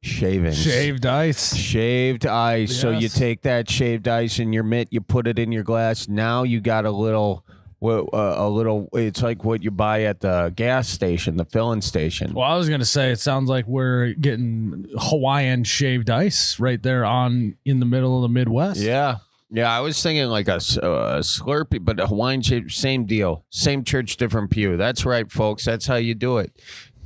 Shavings. Shaved ice. Shaved ice. Yes. So you take that shaved ice in your mitt, you put it in your glass. Now you got a little. It's like what you buy at the gas station, the filling station. Well, I was gonna say it sounds like we're getting Hawaiian shaved ice right there in the middle of the Midwest. Yeah. I was thinking like a Slurpee, but a Hawaiian shape, same deal, same church, different pew. That's right, folks. That's how you do it.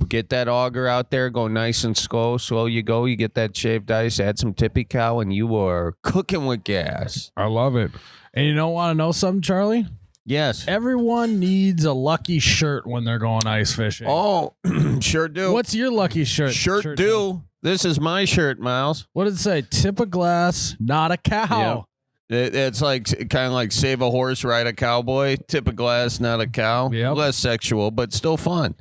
Get that auger out there, go nice and slow you go. You get that shaved ice, add some tippy cow, and you are cooking with gas. I love it. And you don't want to know something, Charlie? Yes. Everyone needs a lucky shirt when they're going ice fishing. Oh, sure do. What's your lucky shirt? Shirt do. This is my shirt, Miles. What did it say? Tip a glass, not a cow. It's like kind of like save a horse, ride a cowboy. Tip a glass, not a cow. Yep. Less sexual, but still fun.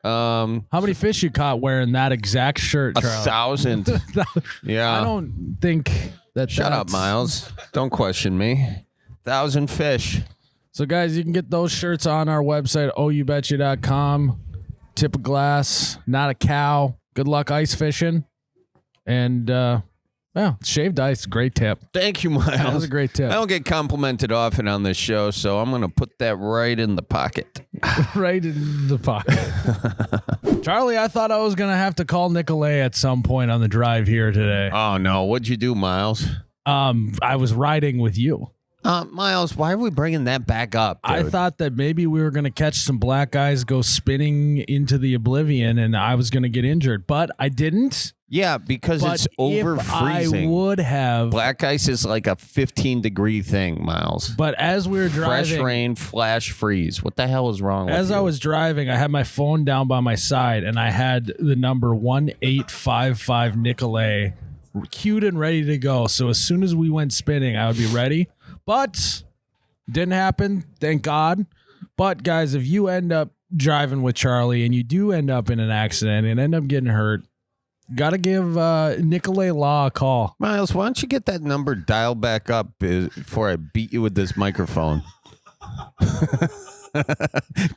How many fish you caught wearing that exact shirt, Charlie? 1,000. Yeah. I don't think that. Shut up, Miles. Don't question me. 1,000 fish. So, guys, you can get those shirts on our website, oubetcha.com. Tip a glass, not a cow. Good luck ice fishing. And, shaved ice, great tip. Thank you, Miles. That was a great tip. I don't get complimented often on this show, so I'm going to put that right in the pocket. Right in the pocket. Charlie, I thought I was going to have to call Nicolay at some point on the drive here today. Oh, no. What'd you do, Miles? I was riding with you. Miles, why are we bringing that back up, dude? I thought that maybe we were going to catch some black guys go spinning into the oblivion and I was going to get injured, but I didn't. Yeah, because But it's over if freezing. I would have. Black ice is like a 15-degree thing, Miles. But as we were driving. Fresh rain, flash freeze. What the hell is wrong with you? As I was driving, I had my phone down by my side and I had the number 1855 Nicolay queued and ready to go. So as soon as we went spinning, I would be ready. But didn't happen, thank God. But guys, if you end up driving with Charlie and you do end up in an accident and end up getting hurt, got to give Nicolay Law a call. Miles, why don't you get that number dialed back up before I beat you with this microphone?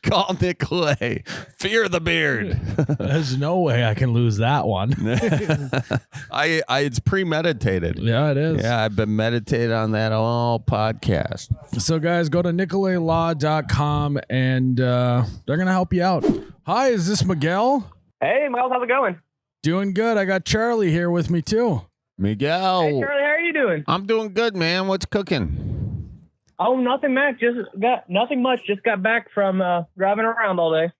Call Nicolay. Fear the beard. There's no way I can lose that one. It's premeditated. Yeah, it is. Yeah, I've been meditating on that all podcast. So, guys, go to nicolaylaw.com and they're going to help you out. Hi, is this Miguel? Hey, Miles, how's it going? Doing good. I got Charlie here with me, too. Miguel. Hey, Charlie, how are you doing? I'm doing good, man. What's cooking? Oh, nothing, Mac. Nothing much. Just got back from driving around all day.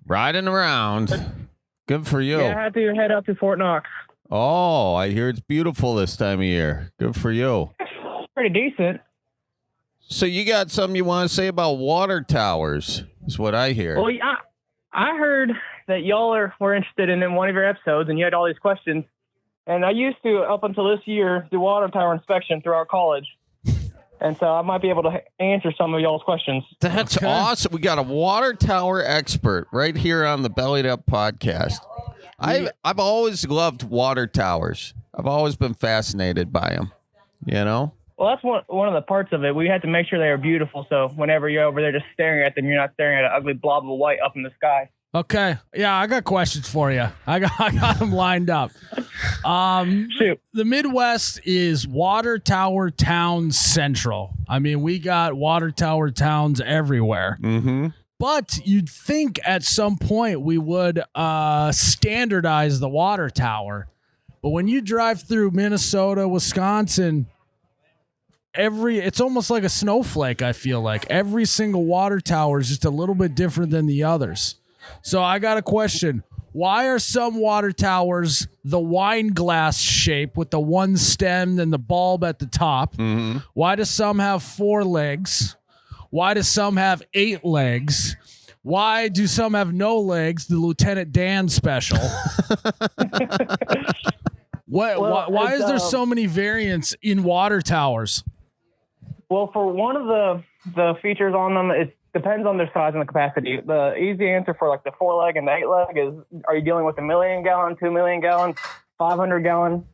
Riding around. Good for you. Yeah, I had to head up to Fort Knox. Oh, I hear it's beautiful this time of year. Good for you. Pretty decent. So you got something you want to say about water towers, is what I hear. Well, yeah, I heard that y'all were interested in one of your episodes, and you had all these questions. And I used to, up until this year, do water tower inspection through our college. And so I might be able to answer some of y'all's questions. That's awesome. We got a water tower expert right here on the Bellied Up podcast. I've always loved water towers. I've always been fascinated by them, you know? Well, that's one of the parts of it. We had to make sure they are beautiful, so whenever you're over there just staring at them, you're not staring at an ugly blob of white up in the sky. Okay. Yeah, I got questions for you. I got them lined up. Shoot. The Midwest is water tower town central. I mean, we got water tower towns everywhere. Mm-hmm. But you'd think at some point we would standardize the water tower. But when you drive through Minnesota, Wisconsin, it's almost like a snowflake, I feel like. Every single water tower is just a little bit different than the others. So I got a question. Why are some water towers the wine glass shape with the one stem and the bulb at the top? Mm-hmm. Why do some have 4 legs? Why do some have 8 legs? Why do some have no legs? The Lieutenant Dan special. Why is there so many variants in water towers? Well, for one of the features on them, it depends on their size and the capacity. The easy answer for like the 4-leg and the 8-leg is, are you dealing with 1 million gallon, 2 million gallon, 500 gallon?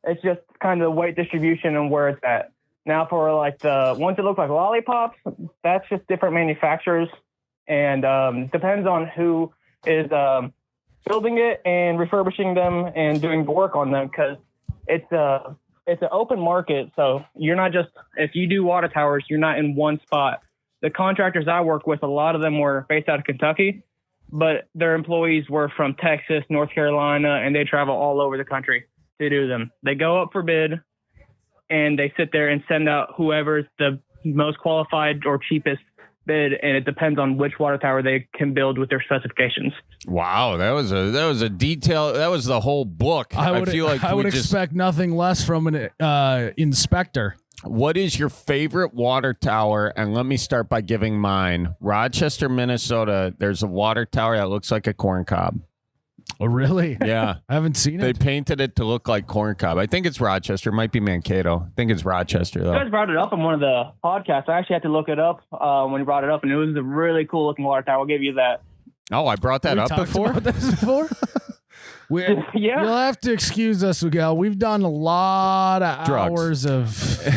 It's just kind of the weight distribution and where it's at. Now for like the ones that look like lollipops, that's just different manufacturers, and depends on who is building it and refurbishing them and doing work on them, because it's an open market. So you're not just, if you do water towers, you're not in one spot. The contractors I work with, a lot of them were based out of Kentucky, but their employees were from Texas, North Carolina, and they travel all over the country to do them. They go up for bid, and they sit there and send out whoever's the most qualified or cheapest bid, and it depends on which water tower they can build with their specifications. Wow, that was a detail. That was the whole book. I feel like I would expect nothing less from an inspector. What is your favorite water tower? And let me start by giving mine. Rochester, Minnesota. There's a water tower that looks like a corn cob. Oh, really? Yeah. I haven't seen They it. painted it to look like corn cob. I think it's Rochester. It might be Mankato. I think it's Rochester, though. You guys brought it up on one of the podcasts. I actually had to look it up when you brought it up, and it was a really cool looking water tower. I'll give you that. Oh, I brought that up talked before? about this before? Yeah. You'll have to excuse us, Miguel. We've done a lot of Drugs. hours of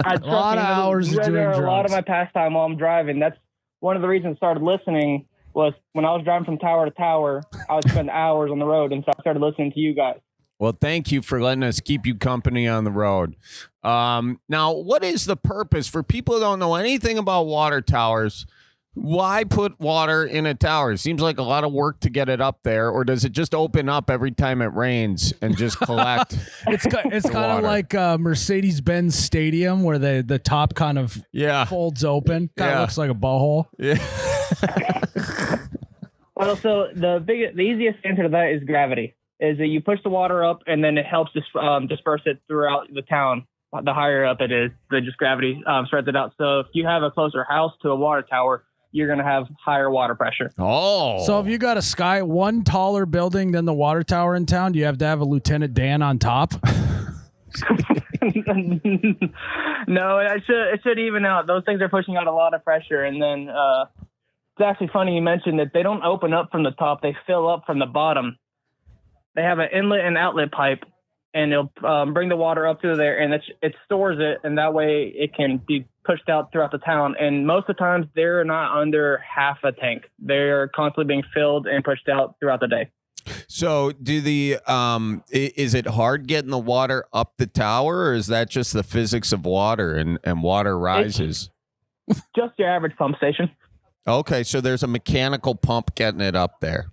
a lot of hours of doing drugs. A lot of my pastime while I'm driving. That's one of the reasons I started listening. Was when I was driving from tower to tower, I would spend hours on the road, and so I started listening to you guys. Well, thank you for letting us keep you company on the road. Now, what is the purpose for people who don't know anything about water towers? Why put water in a tower? It seems like a lot of work to get it up there, or does it just open up every time it rains and just collect? It's kind of like Mercedes-Benz Stadium, where the top kind of folds open. Kind of looks like a butthole. Yeah. Well, so the easiest answer to that is gravity. Is that you push the water up, and then it helps disperse it throughout the town. The higher up it is, just gravity spreads it out. So if you have a closer house to a water tower, you're going to have higher water pressure. Oh. So if you got one taller building than the water tower in town, do you have to have a Lieutenant Dan on top? No, it should even out. Those things are pushing out a lot of pressure. And then it's actually funny you mentioned that they don't open up from the top. They fill up from the bottom. They have an inlet and outlet pipe, and it'll bring the water up through there, and it stores it, and that way it can be pushed out throughout the town. And most of the times, they're not under half a tank. They're constantly being filled and pushed out throughout the day. So is it hard getting the water up the tower, or is that just the physics of water and water rises? It's just your average pump station. Okay, so there's a mechanical pump getting it up there.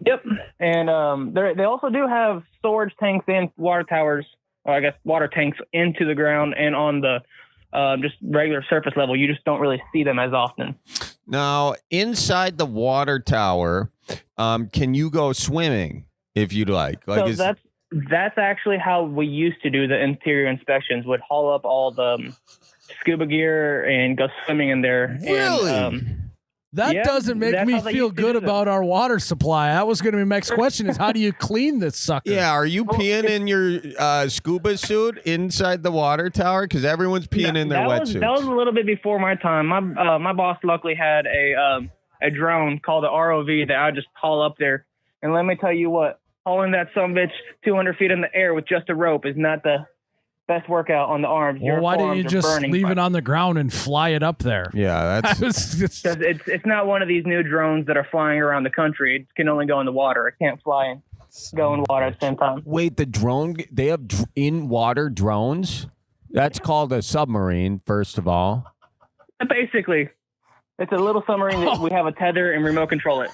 Yep. And they also do have storage tanks in water towers, or I guess water tanks into the ground and on the just regular surface level. You just don't really see them as often. Now, inside the water tower, can you go swimming if you'd like? So that's actually how we used to do the interior inspections. Would haul up all the scuba gear and go swimming in there. Really? And, That doesn't make me feel good about our water supply. That was going to be my next question is how do you clean this sucker? Yeah, are you peeing in your scuba suit inside the water tower? Because everyone's peeing in their wetsuits. That was a little bit before my time. My boss luckily had a drone called the ROV that I would just haul up there. And let me tell you what, hauling that sumbitch 200 feet in the air with just a rope is not the best workout on the arms. Well, why didn't you just leave it on the ground and fly it up there? Yeah, it's not one of these new drones that are flying around the country. It can only go in the water. It can't fly and go in water at the same time. Wait, the drone, they have in-water drones? That's called a submarine, first of all. Basically, it's a little submarine that we have a tether and remote control it.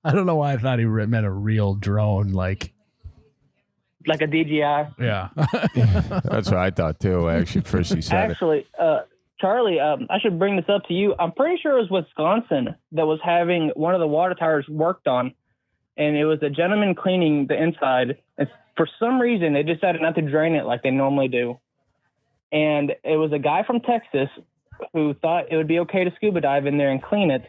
I don't know why I thought he meant a real drone, like a DJI. Yeah. That's what I thought too, actually, first he said it. Charlie, I should bring this up to you. I'm pretty sure it was Wisconsin that was having one of the water towers worked on, and it was a gentleman cleaning the inside. And for some reason, they decided not to drain it like they normally do. And it was a guy from Texas who thought it would be okay to scuba dive in there and clean it,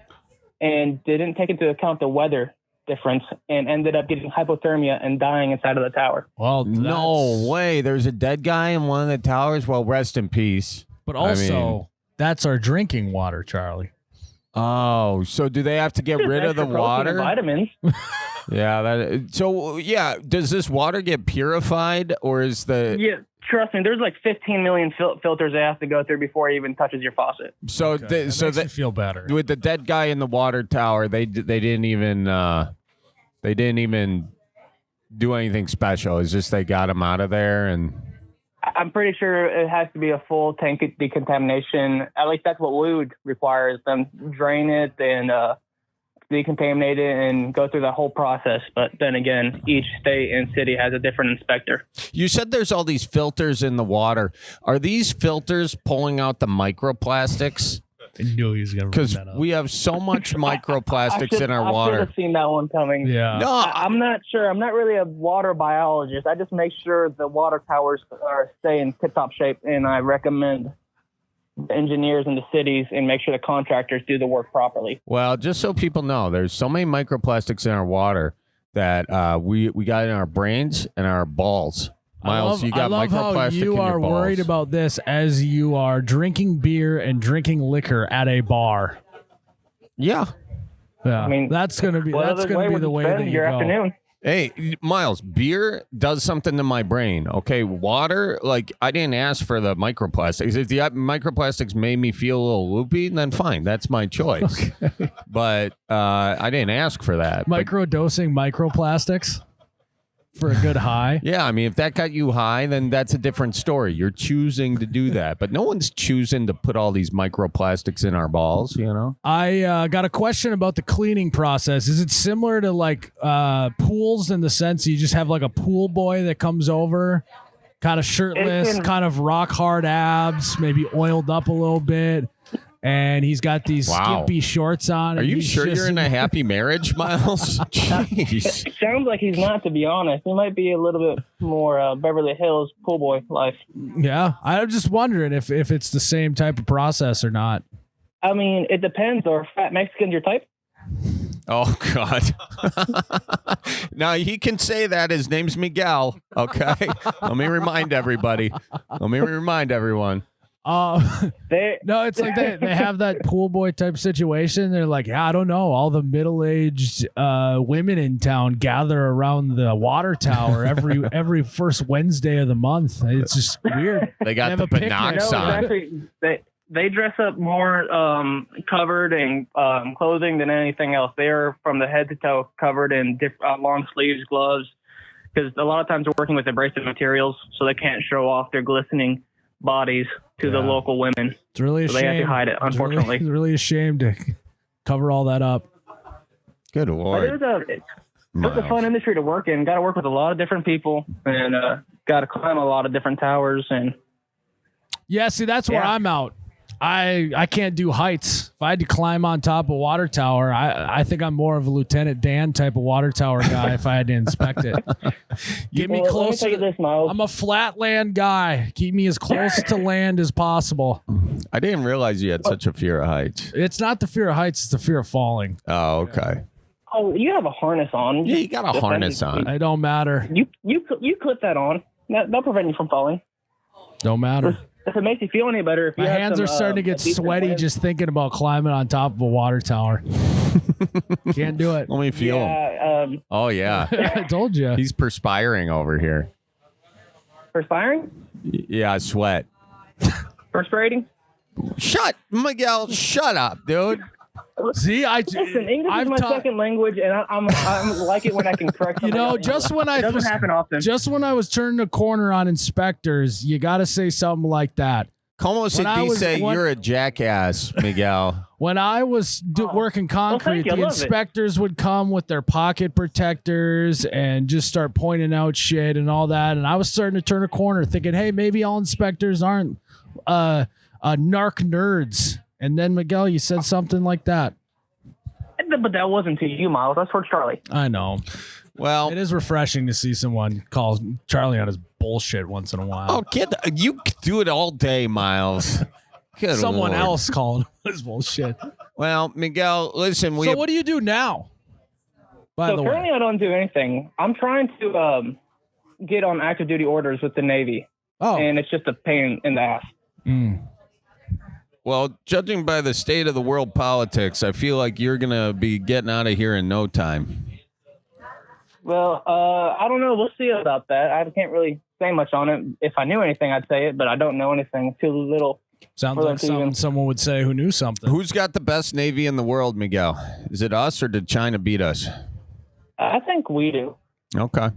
and didn't take into account the weather difference and ended up getting hypothermia and dying inside of the tower. Well, no way. There's a dead guy in one of the towers. Well, rest in peace. But also, that's our drinking water, Charlie. Oh, so do they have to get rid of the water? Vitamins. Yeah. So, does this water get purified, or is the... Yeah, Trust me, there's like 15 million filters they have to go through before it even touches your faucet. So Okay, that makes me feel better. with the dead guy in the water tower, they didn't even do anything special. It's just they got him out of there, and I'm pretty sure it has to be a full tank decontamination. At least that's what WOOD requires them drain it and decontaminate it and go through the whole process. But then again, each state and city has a different inspector. you said there's all these filters in the water. Are these filters pulling out the microplastics? I knew he was going to bring Because that up. we have so much microplastics in our I should water. have seen that one coming. Yeah. No, I'm not sure. I'm not really a water biologist. I just make sure the water towers stay in tip-top shape, and I recommend the engineers in the cities and make sure the contractors do the work properly. well, just so people know, there's so many microplastics in our water that we got in our brains and our balls. Miles, you got I love microplastic how in you your are balls. worried about this as you are drinking beer and drinking liquor at a bar. Yeah. Yeah, I mean, that's gonna be What other way the would you way spend that you your go. afternoon? Hey, Miles, beer does something to my brain. Okay, water, like I didn't ask for the microplastics. If the microplastics made me feel a little loopy, then fine, that's my choice. But I didn't ask for that. But Microdosing microplastics for a good high. yeah, I mean, if that got you high, then that's a different story. You're choosing to do that, but no one's choosing to put all these microplastics in our balls. You know? I got a question about the cleaning process. Is it similar to like pools in the sense you just have like a pool boy that comes over, kind of shirtless, kind of rock hard abs, maybe oiled up a little bit, and he's got these Wow. skimpy shorts on. Are and you he's sure just- you're in a happy marriage, Miles? Jeez. It sounds like he's not, to be honest. He might be a little bit more Beverly Hills pool boy life. Yeah, I'm just wondering if it's the same type of process or not. I mean, it depends. Are fat Mexicans your type? Oh God! Now he can say that his name's Miguel. Okay, let me remind everybody. Let me remind everyone. They No, it's like they have that pool boy type situation. They're like, yeah, I don't know. All the middle-aged women in town gather around the water tower every first Wednesday of the month. It's just weird. They got have the a picnic. Panox No, on. actually, they dress up more covered in clothing than anything else. They are from the head to toe covered in long sleeves, gloves, because a lot of times they're working with abrasive materials, so they can't show off their glistening bodies to the local women. It's really a So shame. they have to hide it, unfortunately. It's really a shame to cover all that up. Good But Lord! it's a fun industry to work in. Got to work with a lot of different people, and got to climb a lot of different towers. And Yeah, see, that's where Yeah. I'm out. I can't do heights. If I had to climb on top of a water tower, I think I'm more of a Lieutenant Dan type of water tower guy if I had to inspect it. Get me Let me close. tell you this, Miles. I'm a flat land guy. Keep me as close to land as possible. I didn't realize you had such a fear of heights. It's not the fear of heights, it's the fear of falling. Oh, okay. Oh, you have a harness on. Yeah, you got a harness on. It don't matter. You clip that on. That'll prevent you from falling. Don't matter. If it makes you feel any better, if you My have hands some, are starting to get a decent sweaty wind- just thinking about climbing on top of a water tower. Can't do it. Let me feel him. Yeah, Oh yeah, I told you. he's perspiring over here. perspiring, Yeah, sweat. perspirating. Shut, Miguel. Shut up, dude. See, Listen, English I've is my taught- second language, and I'm like it when I can correct. You something know, on just English. when I it doesn't happen often. Just when I was turning a corner on inspectors, you got to say something like that. Como se When I was- dice when- you're a jackass, Miguel? When I was working concrete, thank you, I the love it. inspectors would come with their pocket protectors and just start pointing out shit and all that. And I was starting to turn a corner thinking, hey, maybe all inspectors aren't narc nerds. And then, Miguel, you said something like that. But that wasn't to you, Miles. That's for Charlie. I know. Well, It is refreshing to see someone call Charlie on his bullshit once in a while. oh, kid, you do it all day, Miles. Good Someone Lord. else calling him his bullshit. Well, Miguel, listen, we So what do you do now? By So the way. currently, I don't do anything. I'm trying to get on active duty orders with the Navy, Oh. and it's just a pain in the ass. well, judging by the state of the world politics, I feel like you're gonna be getting out of here in no time. Well, I don't know. We'll see about that. I can't really say much on it. If I knew anything, I'd say it, but I don't know anything. Too little. Sounds for like them to even- someone would say who knew something. Who's got the best Navy in the world, Miguel? Is it us or did China beat us? I think we do. Okay.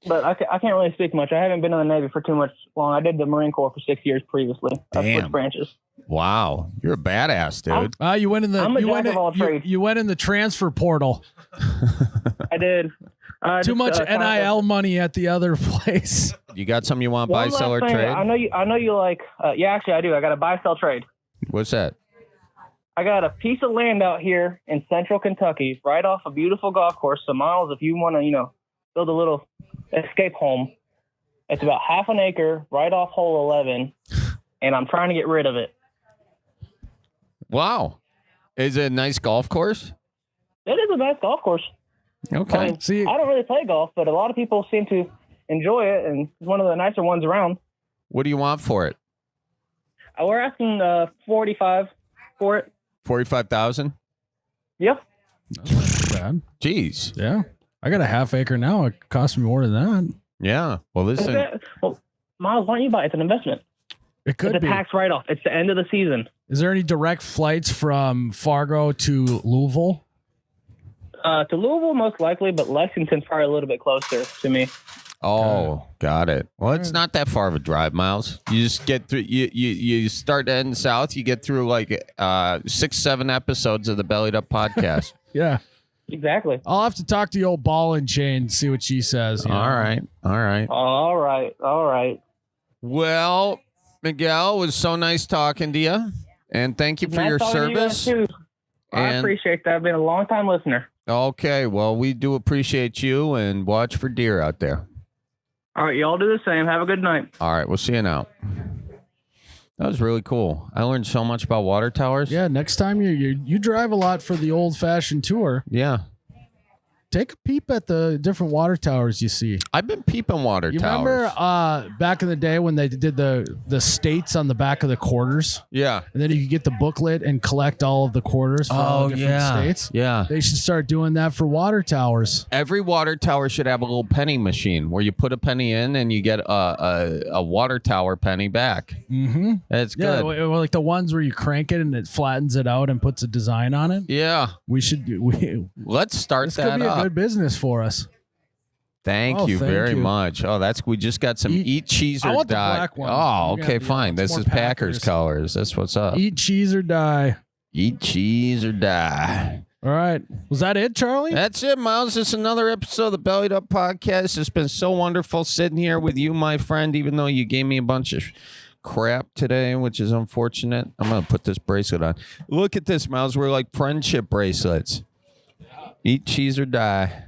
But I can't really speak much. I haven't been in the Navy for too much long. I did the Marine Corps for 6 years previously. I Damn. switched branches. Wow. You're a badass, dude. You went in the I'm a you jack went of all in, trades. you went in the transfer portal. I did. Too much kind of- NIL money at the other place. You got something you want to buy, One last sell, or thing. trade? I know you like. Yeah, actually, I do. I got a buy, sell, trade. What's that? I got a piece of land out here in central Kentucky, right off a beautiful golf course. So, Miles, if you want to, build a little escape home, it's about half an acre right off hole 11, and I'm trying to get rid of it. Wow. Is it a nice golf course? It is a nice golf course. Okay. I mean, See- I don't really play golf, but a lot of people seem to enjoy it, and it's one of the nicer ones around. What do you want for it? We're asking 45 for it. 45,000? Yep. Not bad. Jeez. Yeah. I got a half acre now. It cost me more than that. Yeah. Well, listen. Well, Miles, why don't you buy it? It's an investment. It could It's a be. tax write-off. It's the end of the season. Is there any direct flights from Fargo to Louisville? To Louisville, most likely, but Lexington's probably a little bit closer to me. Oh, got it. Well, it's not that far of a drive, Miles. You just get through. You start heading south. You get through like 6-7 episodes of the Bellied Up podcast. Yeah. Exactly. I'll have to talk to the old ball and chain, see what she says. you know. All right. All right. Well, Miguel, it was so nice talking to you, and thank you for Nice your talking to you guys, service. too. I And- appreciate that. I've been a long-time listener. Okay, well, we do appreciate you, and watch for deer out there. All right, y'all do the same. Have a good night. All right, we'll see you now. That was really cool. I learned so much about water towers. Yeah, next time you drive a lot for the old fashioned tour, Yeah. take a peep at the different water towers you see. I've been peeping water You towers. remember back in the day when they did the states on the back of the quarters, Yeah. and then you could get the booklet and collect all of the quarters for all the different states? Yeah. They should start doing that for water towers. Every water tower should have a little penny machine where you put a penny in and you get a water tower penny back. Mm-hmm. That's Yeah, good. like the ones where you crank it and it flattens it out and puts a design on it. Yeah. We should do. Let's start This could that be a up. good business for us. Thank Oh, you thank very you. much. Oh, we just got some eat cheese or I want the die. black one. Oh, Yeah, okay, yeah, fine. it's This more is Packers Packers. colors. That's what's up. Eat cheese or die. Eat cheese or die. All right. Was that it, Charlie? That's it, Miles. It's another episode of the Bellied Up podcast. It's been so wonderful sitting here with you, my friend, even though you gave me a bunch of crap today, which is unfortunate. I'm going to put this bracelet on. Look at this, Miles. We're like friendship bracelets. Eat cheese or die.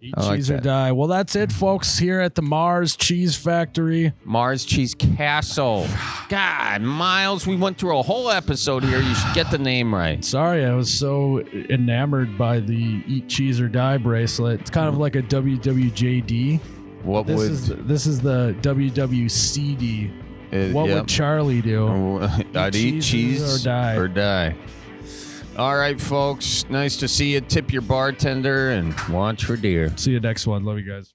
Eat I like cheese or that. die. Well, that's it, folks, here at the Mars Cheese Factory. Mars Cheese Castle. God, Miles, we went through a whole episode here. You should get the name right. Sorry, I was so enamored by the Eat Cheese or Die bracelet. It's kind of like a WWJD. What This is the WWCD. What yep. would Charlie do? I'd eat cheese or die. Or die. All right, folks. Nice to see you. Tip your bartender and watch for deer. See you next one. Love you guys.